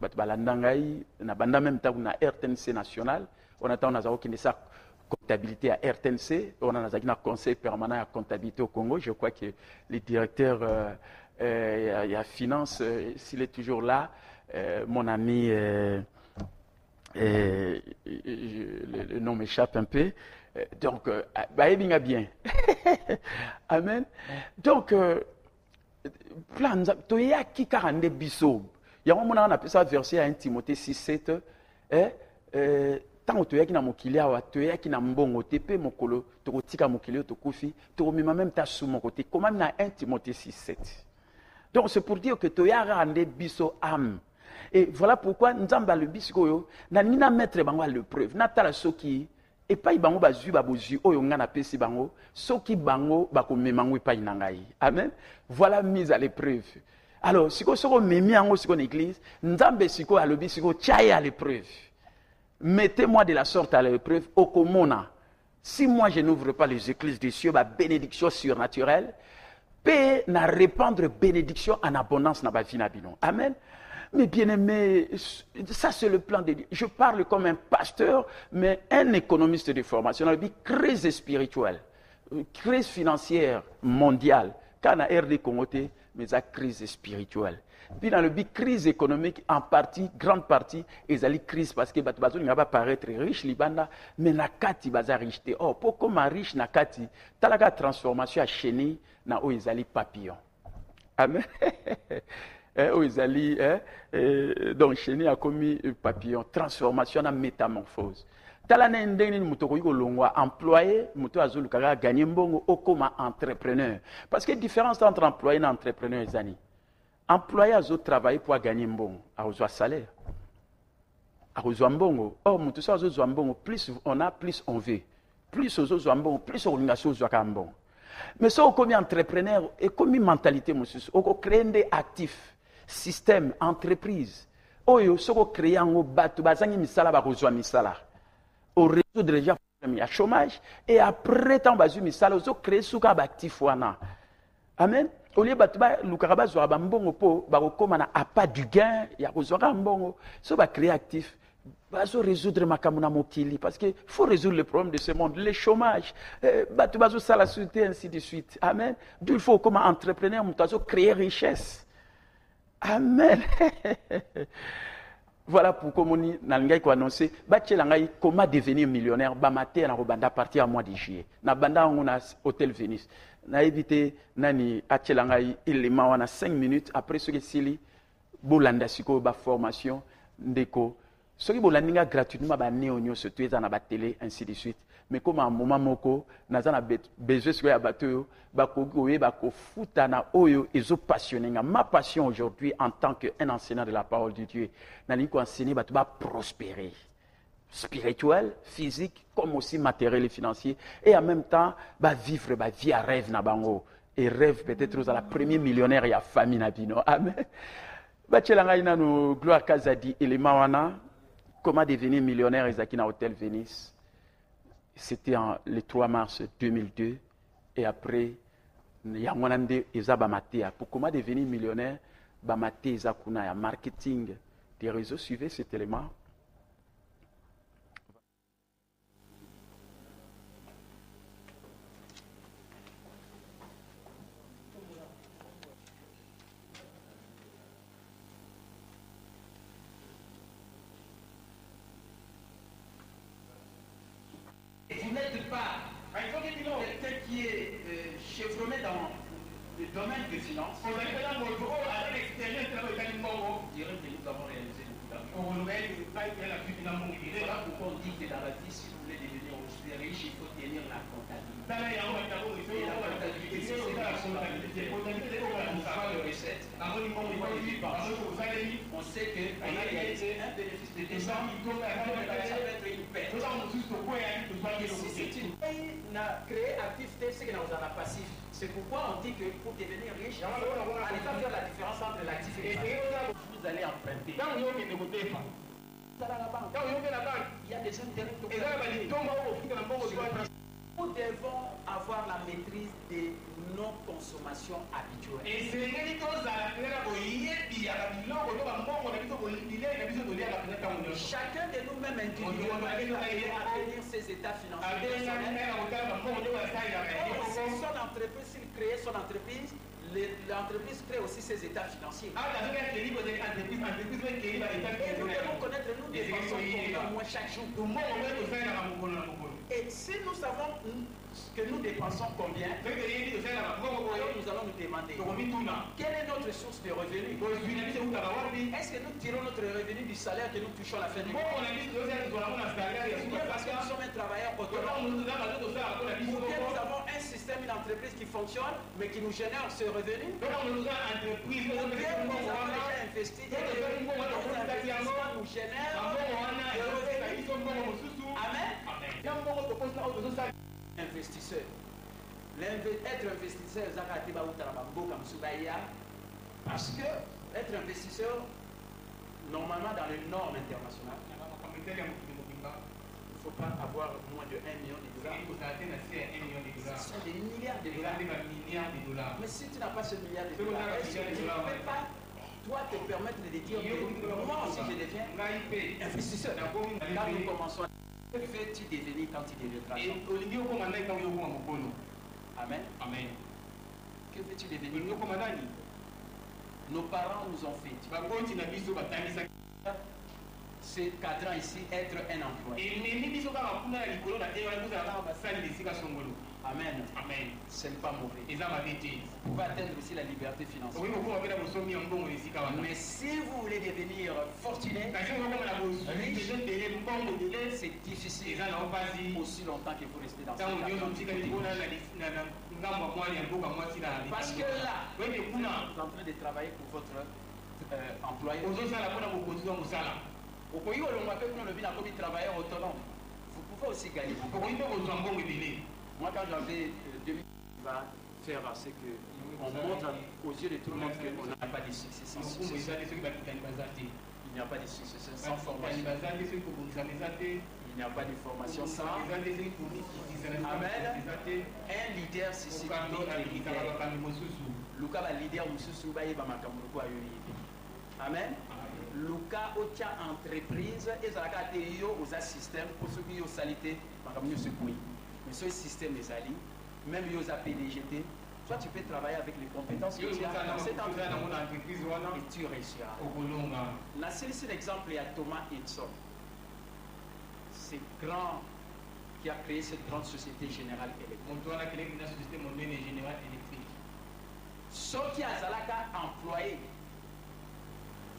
bat balandangai na banda même temps na RTNC national, on attend na zaki sa comptabilité à RTNC, on a na conseil permanent à comptabilité au Congo, je crois que le directeur il y a finance s'il est toujours là, mon ami le nom m'échappe un peu. Donc, bien. Amen. Donc, plan, toya ki karande biso. Il y a un moment on appelle ça verset à 1 Timothée 6:7. Tant toya ki na mokili awa, toya ki na mbongo tepe mokolo, tokotika mokili tokufi, tokomema même ta sou mon côté. Comme na 1 Timothée 6:7. Donc, c'est pour dire que toya rande biso âme. Et voilà pourquoi nzamba le bisikoyo na nina mettre bango à l'épreuve na tala soki et pas bango bazui babozu oyo ngana pesi bango soki bango bakomemango epai na ngai. Amen. Voilà mise à l'épreuve. Alors siko memi yango siko na église nzambe siko alobi siko tchaye à l'épreuve. Mettez-moi de la sorte à l'épreuve okomona. Si moi je n'ouvre pas les écluses des cieux, bénédiction surnaturelle, paix na répandre bénédiction en abondance na ba vie na bino. Amen. Mais bien aimé, ça c'est le plan de Dieu. Je parle comme un pasteur, mais un économiste de formation. On a dit crise spirituelle, crise financière mondiale. Quand on a RD Congo, mais la crise spirituelle. Puis dans le but crise économique, en partie, grande partie, ils ont crise parce que bateau n'a pas paraître riche libanda, mais na kati baza riche. Oh, pourquoi ma riche na kati? T'as la transformation à chenille na o ils papillon. Amen. Donc chenille a commis papillon, transformation en métamorphose. Talana ndeni mutoko yiko longwa employé, muto azulu kaga gagner mbongo okoma entrepreneur. Parce que différence entre employé et entrepreneur zani. Employé azo travailler pour gagner mbongo, azo salaire. Azo mbongo. Or muto sa azo mbongo, plus on a plus on veut. Plus ozo mbongo, plus on a zo mbongo. Mais ça comme entrepreneur et comme mentalité monsieur, on crée des actifs. Système, entreprise. Oyo, soko créer un bateau, bazangi misala ba kozwa misala. Au réseau de déjà il y a chômage et après tant bazu misala, ozo créer souka ba actif wana. Amen. Au lieu bateau ba lukaraba zwa ba mbongo po ba kokoma na apa du gain, ya kozwa mbongo, so ba créer actif. Bazo résoudre makamuna mokili parce que faut résoudre le problème de ce monde, le chômage, bateau bazo sala société ainsi de suite. Amen. D'où il faut comme entrepreneur mutazo créer richesse. Amen. Voilà pourquoi on a annoncé comment devenir millionnaire. Bamate na robanda partir à mois de juillet. Na banda on a hôtel Venus. Na évité nani achelangai élément wana 5 minutes après ce que sili bolanda siko ba formation ndeko. Ce qui bolandinga gratuitement ba néonyo surtout na ba télé ainsi de suite. Mais comme un moment moko nazana besoin sur ya bateau bakogoye bakofuta na oyo ezo passionné. Ma passion aujourd'hui en tant qu'un enseignant de la parole de Dieu nali ko enseigner bato ba prospérer spirituel, physique comme aussi matériel et financier et en même temps ba vivre ba vie à rêve na bango et rêve peut-être aux la premier millionnaire ya famille na bino. Amen. Ba tchelanga ina no gloire kazadi élément wana comment devenir millionnaire ezaki na hôtel Venus. C'était le 3 mars 2002. Et après, il y a un pour comment devenir millionnaire, Bamate Zakuna, marketing des réseaux, suivez cet élément. Vous n'êtes pas quelqu'un qui est chevronné dans le domaine des finances. On dirait que nous avons réalisé beaucoup d'argent. Voilà pourquoi on dit que dans la vie, si vous voulez devenir riche, il faut tenir la comptabilité. Et la comptabilité, c'est on voit les recettes, on voit les dépenses. On sait qu'on a réalisé un bénéfice de 200 000, ça peut être une perte. Si c'est une paye, n'a créé activité, c'est que nous avons passif. C'est pourquoi on dit que pour devenir riche, on n'est pas faire la différence entre l'actif et le passif. Vous allez emprunter. Dans la banque, il y a des intérêts. Nous devons avoir la maîtrise de nos consommations habituelles. Chacun de nous-mêmes individuellement à tenir ses états financiers. Si son entreprise, s'il crée son entreprise, l'entreprise crée aussi ses états financiers. Et nous devons connaître, nous dépensons au moins chaque jour. Et si nous savons que nous dépensons combien, alors nous allons nous demander quelle est notre source de revenus. Est-ce que nous tirons notre revenu du salaire que nous touchons à la fin du mois? Parce que nous sommes un travailleur autonome. Ou bien nous avons un système, une entreprise qui fonctionne, mais qui nous génère ce revenu. Ou bien nous avons déjà investi et nos investissements nous génèrent des revenus. Amen. Investisseur. Être investisseur, parce que être investisseur, normalement dans les normes internationales, il faut pas avoir moins de 1 million de dollars. Ce sont des milliards de dollars. Mais si tu n'as pas ce milliard de dollars, est-ce que tu ne peux pas, toi, te permettre de dire que moi aussi je deviens investisseur. Quand nous commençons, que veux-tu devenir quand tu deviendras champion? Amen. Amen. Que veux-tu devenir? Nos parents nous ont fait. Ce cadran ici, être un employé. Amen. Amen. Ce n'est pas mauvais. Vous pouvez atteindre aussi la liberté financière. Mais si vous voulez devenir fortuné, c'est difficile aussi longtemps que vous restez dans ce cadran. Parce que là, vous êtes en train de travailler pour votre employeur. Au pays où on a travailleur autonome, vous pouvez aussi gagner. Moi, quand j'avais 2000, il va faire ce qu'on montre aux yeux de tout le monde qu'on n'a pas de succès sans succès. Il n'y a pas de succès sans formation. Il n'y a pas de formation sans. Amen. Un leader, c'est ce qui est leader. Luka va leader, Moussou Baye Bamakamoukou Ayoyi. Amen. Luka Otia entreprise, et ça a été aux systèmes pour ceux qui ont salité, mais ce système est ali, même aux PDGT. Toi, tu peux travailler avec les compétences que tu as dans cette entreprise et tu réussiras. La seule exemple, il y a Thomas Edison. C'est grand qui a créé cette grande société générale électrique. Ceux qui ont employé,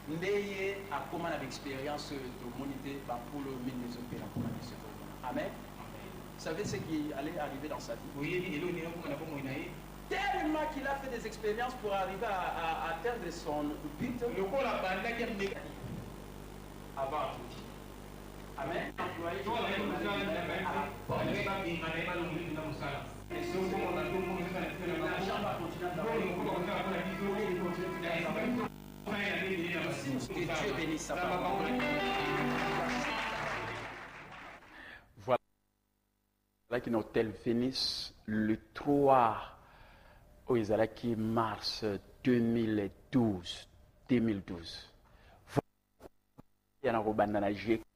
Ndeye a comment l'expérience de moniter pour le ministre de l'Opéra. Amen. Vous savez ce qui allait arriver dans sa vie? Tellement qu'il a fait des expériences pour arriver à atteindre son but. Avant tout. Amen. Que Dieu bénisse sa parole. Voilà qui hôtel Venise le 3 au Izalaki mars 2012.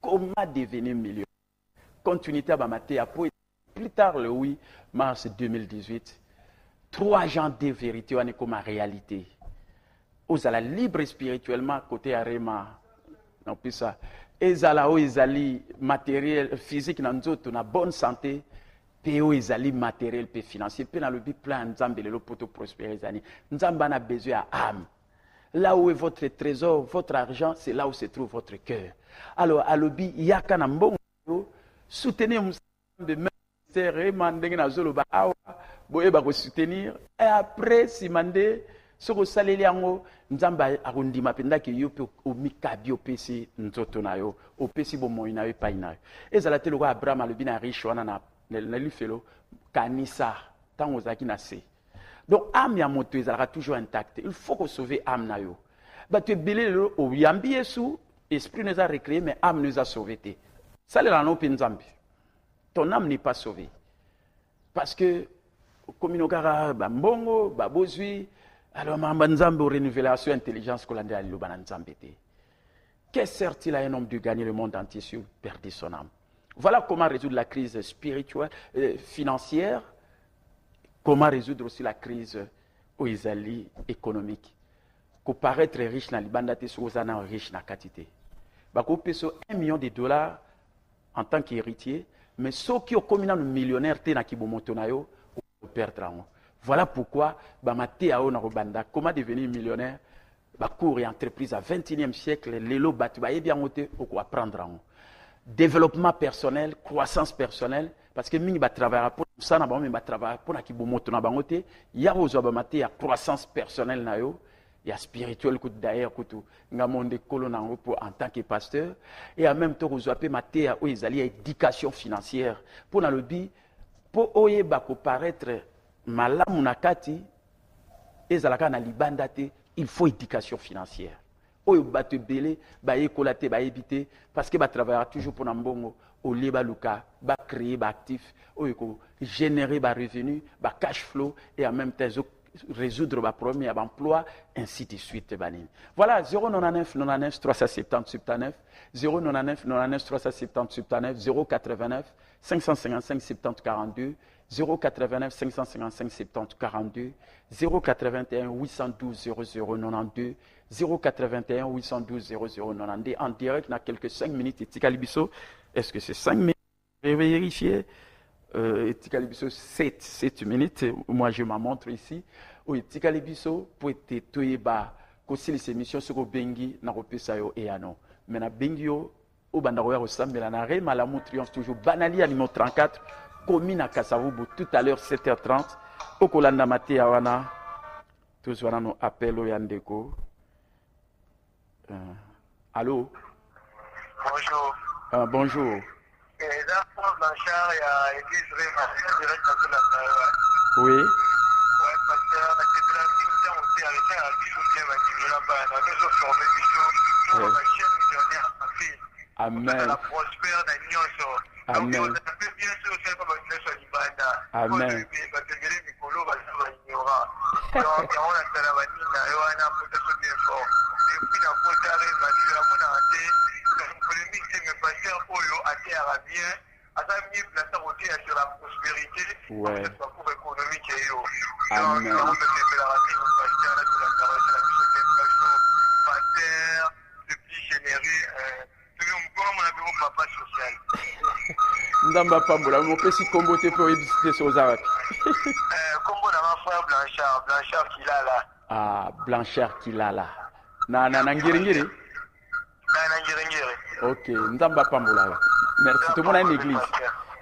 Comment devenir millionnaire? Continuité à Bamaté après plus tard le 8 mars 2018. 3 gens de vérité on est comme réalité. Aux ala libre spirituellement côté Arema. Non plus ça. Ezala o ezali matériel physique na nzoto na bonne santé. Péo ezali matériel pe financier. Pe na le but plan nzambe lelo poto prospérer zani. Nzamba na besoin à âme. Là où est votre trésor, votre argent, c'est là où se trouve votre cœur. Alors à l'obi yaka na mbongo soutenir de ministère et mandenge na zolo ba awa boye ba ko soutenir et après si mandé soko saleli yango nzamba akondima penda ke yo pe omikabi opesi nzoto na yo opesi bomoi na yo epai na yo ezala te loko Abraham alobi na riche wana na lifelo kanisa ntango ozalaki na se. Donc âme ya moto ezalaka toujours intacte. Il faut que sauver âme na yo bato ebele lelo oyambi yesu esprit nous a recréé mais âme nous a sauvé te salela na ope nzambe ton âme n'est pas sauvée parce que kominokaka bambongo babozwi. Alors, Nzambe au révélation intelligence qu'on a dit à Nzambe. Qu'est-ce sert-il à un homme de gagner le monde entier si vous perdez son âme? Voilà comment résoudre la crise spirituelle, financière. Comment résoudre aussi la crise aux Isali économique. Qu'on paraître riche dans l'Ibandate, sur aux années riche dans la quantité. Qu'on paye $1 million en tant qu'héritier, mais ceux qui ont commis un millionnaire, on perdra. Voilà pourquoi, comment devenir millionnaire, cours et entreprise à 21e siècle, les lots battus, bien apprendre. Développement personnel, croissance personnelle, parce que nous travaillons pour ça, nous travaillons pour il y a croissance personnelle, il y a spirituel d'ailleurs, en tant que pasteur, et en même temps, vous avez éducation financière, pour le but, pour paraître malamu nakati ezalaka na libanda te il faut éducation financière oyo bato ebele bayekola te bayebite parce que batravaillera toujours mpona mbongo olie baluka bacréer baactif oyo ekogénérer barevenu bacash flow et en même temps résoudre les problèmes d'emploi, ainsi de suite. Voilà, 099 99 370 79, 099 99 370 79, 089 555 70 42, 089 555 70 42, 081 812 0092, 081 812 0092, en direct dans quelques 5 minutes. Et Tikalibiso, est-ce que c'est 5 minutes? Vérifier. Tikalibiso 7 minutes, moi je m'en montre ici. Oui, Tikalibiso pour être toyeba kosili ces missions sur bengi na kopesa yo eano. Mais na bengi yo au bandaroya ressemble na re malamu triomphe toujours banali à numéro 34 commune à Kasavubu tout à l'heure 7h30 au kolanda maté awana tous wana no appel au yandeko. Allô? Bonjour. Bonjour. Blanchard et à l'église Réma, direct dans la oui. Ouais, parce que la Tétlamie, nous avons été arrêtés à Bichot, là-bas, dans la maison formée Bichot, la chaîne millionnaire en fille. Amen. La prospère, la nyonso. Donc, on a fait bien sûr, c'est pas parce que soit l'Ibanda. Amen. Parce que les Mikolo, va se ignorer. Donc, on a fait la vanille, on a fait ça bien fort. Depuis la côte arrive, on a raté. Le polémique, c'est mes patients, Oyo, à terre arabien. À ça, il y a sur la prospérité, ouais. C'est pas pour économique et yo. Amen. Donc, on fait la rapide, on passe à la déclaration, la mission d'inflation, pater, depuis généré, tout le monde, on a vu mon papa social. Ndamba Pambola, mon petit combo te pour visiter sur Zarak. Combo dans ma frère Blanchard qui l'a là. Ah, Blanchard qui l'a là. Na Ngiringiri? Na Ngiringiri. Ok, Ndamba Pambola. Merci. Tout le monde a une église.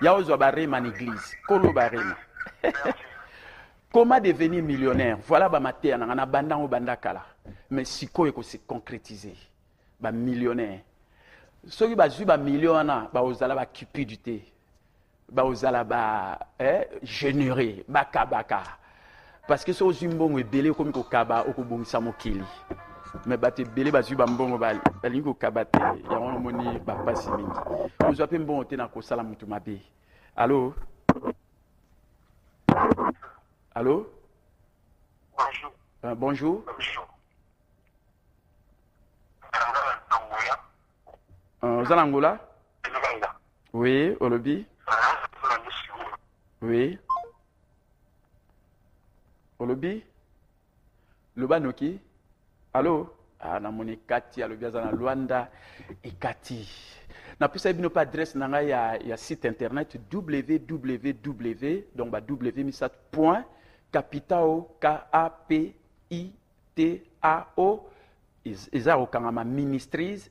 Il y a aussi une église. Kolo Barema. Comment devenir millionnaire? Voilà, ma terre, on a banda ou banda kala. Mais si quoi se concrétiser, ba millionnaire. Ceux qui ont ba millionnaire, ba osala ba cupidité, ba osala ba généreux, ba kabaka. Parce que ceux qui ont belé comme ko kaba ou ko bongisa mokili. Mais baté belé bazu ba mbongo ba lingo kabate ya on moni ba pasi mingi. Vous avez un bon na ko sala mutu mabe. Allô? Allô? Bonjour. Bonjour. Vous êtes en Angola? Oui, Olobi. Oui. Olobi? Lubanoki? Allô? Ah, namoni Kati, alobi azana Luanda et Kati. Na pisa bino pa adresse nanga ya site internet www donc ba www.capitao Kapitao eza okangama ministries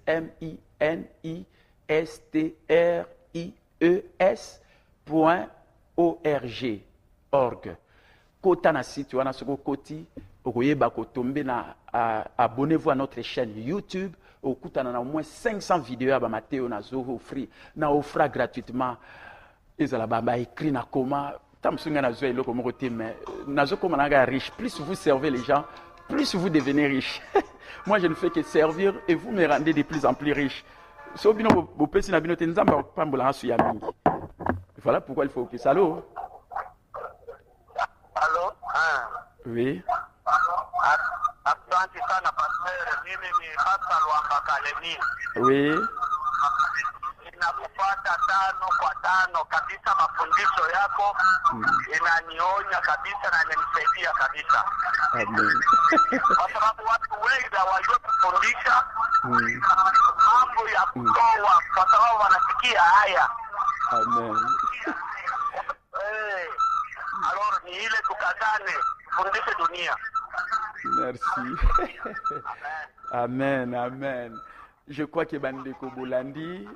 ministries.org kota na site wana soko koti okoyeba kotombe na abonnez-vous à notre chaîne YouTube okutana na au moins 500 vidéos ba Matteo na zo offrir na offra gratuitement ezala ba écrit na koma tamsunga na zo eloko moko te mais na zo koma na riche plus vous servez les gens plus vous devenez riche. Moi je ne fais que servir et vous me rendez de plus en plus riche. So bino bo pesi na bino te nzamba pambola su ya mingi. Voilà pourquoi il faut que ça. Allô? Allô? Oui. Asante sana pastor, mimi ni Pastor Lwamba Kalemi. Oui. Ninakupata 5 kwa 5 kabisa, mafundisho yako inanionya kabisa na inanisaidia kabisa. Amen. Kwa sababu watu wengi hawajui kufundisha mambo ya kutoa kwa sababu wanasikia haya. Amen. Alors ni ile tukazane, tufundishe dunia. Merci. Amen, amen. Je crois que Bandeko Bolandi,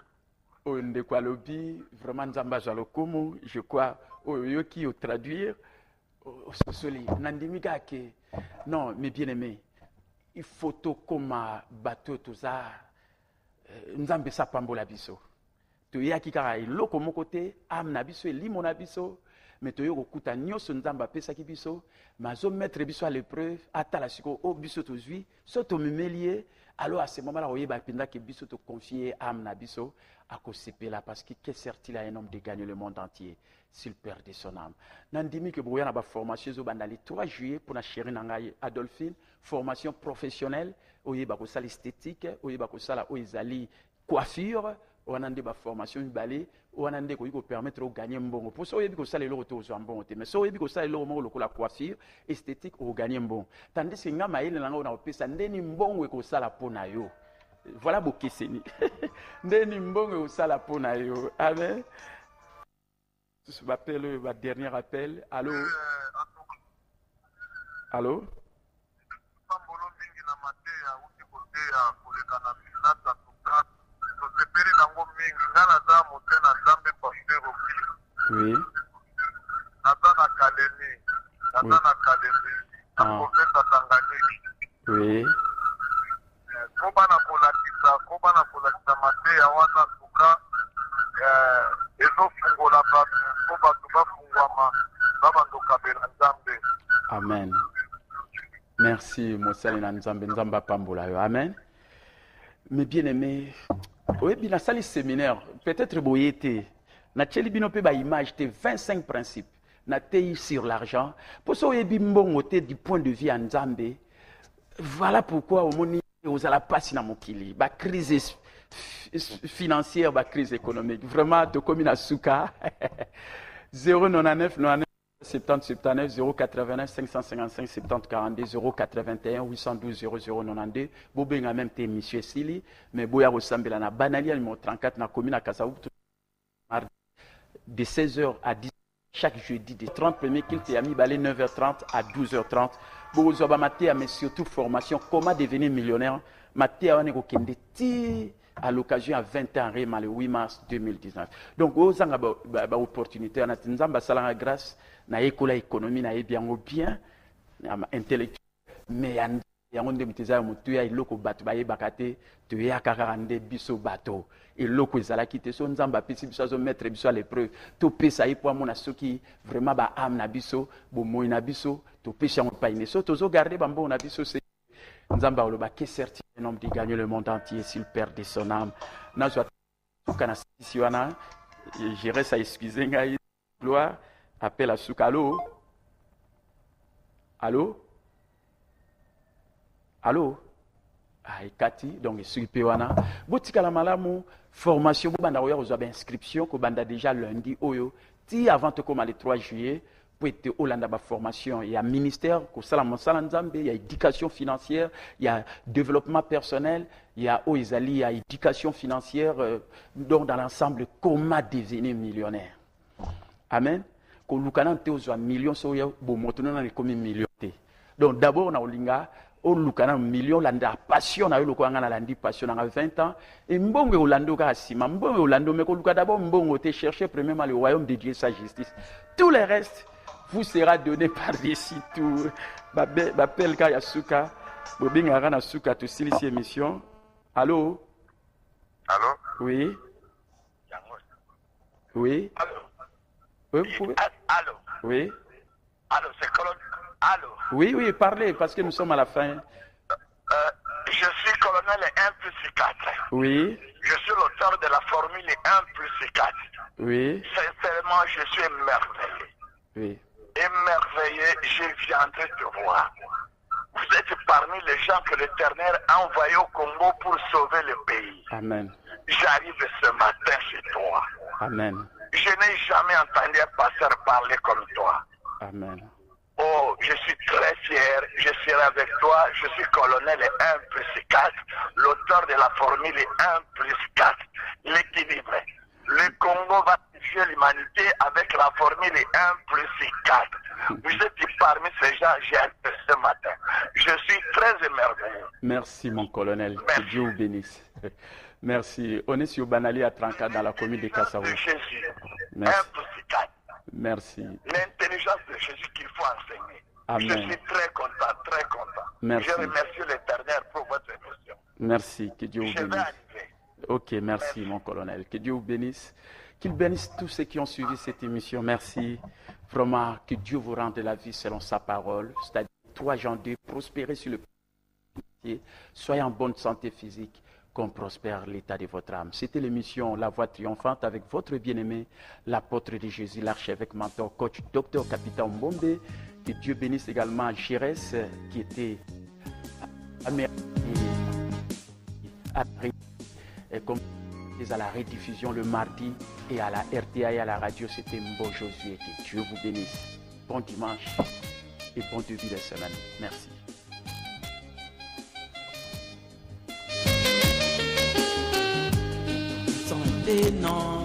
Ondeko Alobi, vraiment Nzamba Jalokomo, je crois, Oyoki, au traduire, Sosoli, Nandimika ke, non, mes bien-aimés, il faut tout comme bateau tout ça, Nzambe sa pambola biso. Tu y a qui kara iloko mon côté, am nabiso, limo nabiso. Mais tu as nyonso nzamba pesa ki biso mazo mettre biso à l'épreuve atala siko o biso tozwi so to memelie Alors à ce moment-là, il y a que biso te confier âme na biso à là parce que qu'est sert-il à un homme de gagner le monde entier s'il perdait son âme. Nandimi que boya na ba formation zo bandali 3 juillet pour na chérie nangai Adolphine, formation professionnelle, oyeba ko sala esthétique, oyeba ko sala oyezali coiffure, onande ba formation balé, onande ko permettre de gagner mbongo. Pour ça oyebi ko sala le retour zo mbongo te, mais so oyebi ko sala le mo la coiffure esthétique o gagner mbongo. Tandis que ngama ile nanga na opesa ndeni mbongo ko sala pona yo. Voilà bokeseni. Ndeni mbongo ko sala pona yo. Amen. Je m'appelle le dernier appel. Allô? Allô? Oui. Oui. Amen. Merci, Mosali Nzambe, Nzamba Pambola. Amen. Mais bien aimé, oui, bien la salle séminaire, peut-être boyété. Na tcheli bino pe ba image te 25 principes. Na tei sur l'argent. Pour ça, oyebi mbongo te du point de vue Nzambe. Voilà pourquoi au moni ozala pasi na mokili. Ba crise financière, ba crise économique. Vraiment, to komi na suka. 099 99 70 79 089 555 70 42 081 812 0092 bobenga même te monsieur Sili mais boya resembela na banali numéro 34 na commune à Kasaou mardi de 16h à 10h chaque jeudi des 30 premiers kilts et ami balé 9h30 à 12h30 bozo ba maté mais surtout formation comment devenir millionnaire maté a ko kende ti à l'occasion à 20 ans le 8 mars 2019. Donc aux anga ba opportunité na Nzamba salanga grâce na école économie na bien intellectuel mais yango nde muteza mutu ya iloko bato ba yebakate to ya kakarande biso bato iloko ezalaki te so Nzamba pesi biso zo mettre biso à l'épreuve to pesa ipo amona soki vraiment ba âme na biso bo moyi na biso to pesa on pa ine so to zo garder bambo na biso c'est Nzamba oloba que certain un homme de gagner le monde entier s'il perd son âme na zo kana sisi wana je reste à excuser ngai gloire appel à Soukalo. Allô? Allô? Ah, Kati, donc, Suipe wana. Boutika la malamu, formation, banda oya ozo inscription, ko banda déjà lundi, oyo. Ti avant te comme le 3 juillet, pour être Hollanda ba formation, il y a ministère, ko salam Nzambe, il y a éducation financière, il y a développement personnel, il y a Oizali, il y a éducation financière, donc dans l'ensemble, comment devenir millionnaire. Amen. Ko lukana te ozo million so ya bo motono na comme million te. Donc d'abord na olinga o lukana million landa passion na yo loko ngana landi passion na 20 ans et mbongo olando ka sima mbongo olando mais ko luka d'abord mbongo te chercher premièrement le royaume de Dieu sa justice. Tout le reste vous sera donné par dessus tout. Bapel ka yasuka bobinga na suka to silisi émission. Allô? Allô? Oui. Oui. Allô? Oui, vous pouvez? Allô? Oui. Allô, c'est colonel. Allô? Oui, oui, parlez, parce que nous sommes à la fin. Je suis colonel 1 plus 4. Oui. Je suis l'auteur de la formule 1 plus 4. Oui. Sincèrement, je suis émerveillé. Oui. Émerveillé, je viendrai te voir. Vous êtes parmi les gens que l'Éternel a envoyés au Congo pour sauver le pays. Amen. J'arrive ce matin chez toi. Amen. Je n'ai jamais entendu un pasteur parler comme toi. Amen. Oh, je suis très fier, je serai avec toi, je suis colonel 1 plus 4, l'auteur de la formule 1 plus 4, l'équilibre. Le Congo va tuer l'humanité avec la formule 1 plus 4. Vous êtes parmi ces gens, j'ai appelé ce matin. Je suis très émerveillé. Merci mon colonel, Merci. que Dieu vous bénisse. Merci. On est sur Banali à Tranca dans la commune de Kassao. Jésus, 1 Merci. plus 4. Merci. L'intelligence de Jésus qu'il faut enseigner. Amen. Je suis très content, très content. Merci. Je remercie l'Éternel pour votre émission. Merci. Que Dieu vous Je vais bénisse. arriver. Ok, merci mon colonel. Que Dieu vous bénisse. Qu'il bénisse tous ceux qui ont suivi cette émission. Merci. Vraiment, que Dieu vous rende la vie selon sa parole. C'est-à-dire 3 Jean 2, prospérer sur le santé, soyez en bonne santé physique, qu'on prospère l'état de votre âme. C'était l'émission La Voix Triomphante avec votre bien-aimé, l'apôtre de Jésus, l'archevêque mentor, coach, docteur, capitaine Mbombe. Que Dieu bénisse également Jérès, qui était à la rediffusion le mardi et à la RTA et à la radio, c'était Mbo Josué. Que Dieu vous bénisse. Bon dimanche et bon début de semaine. Merci. Santé, non.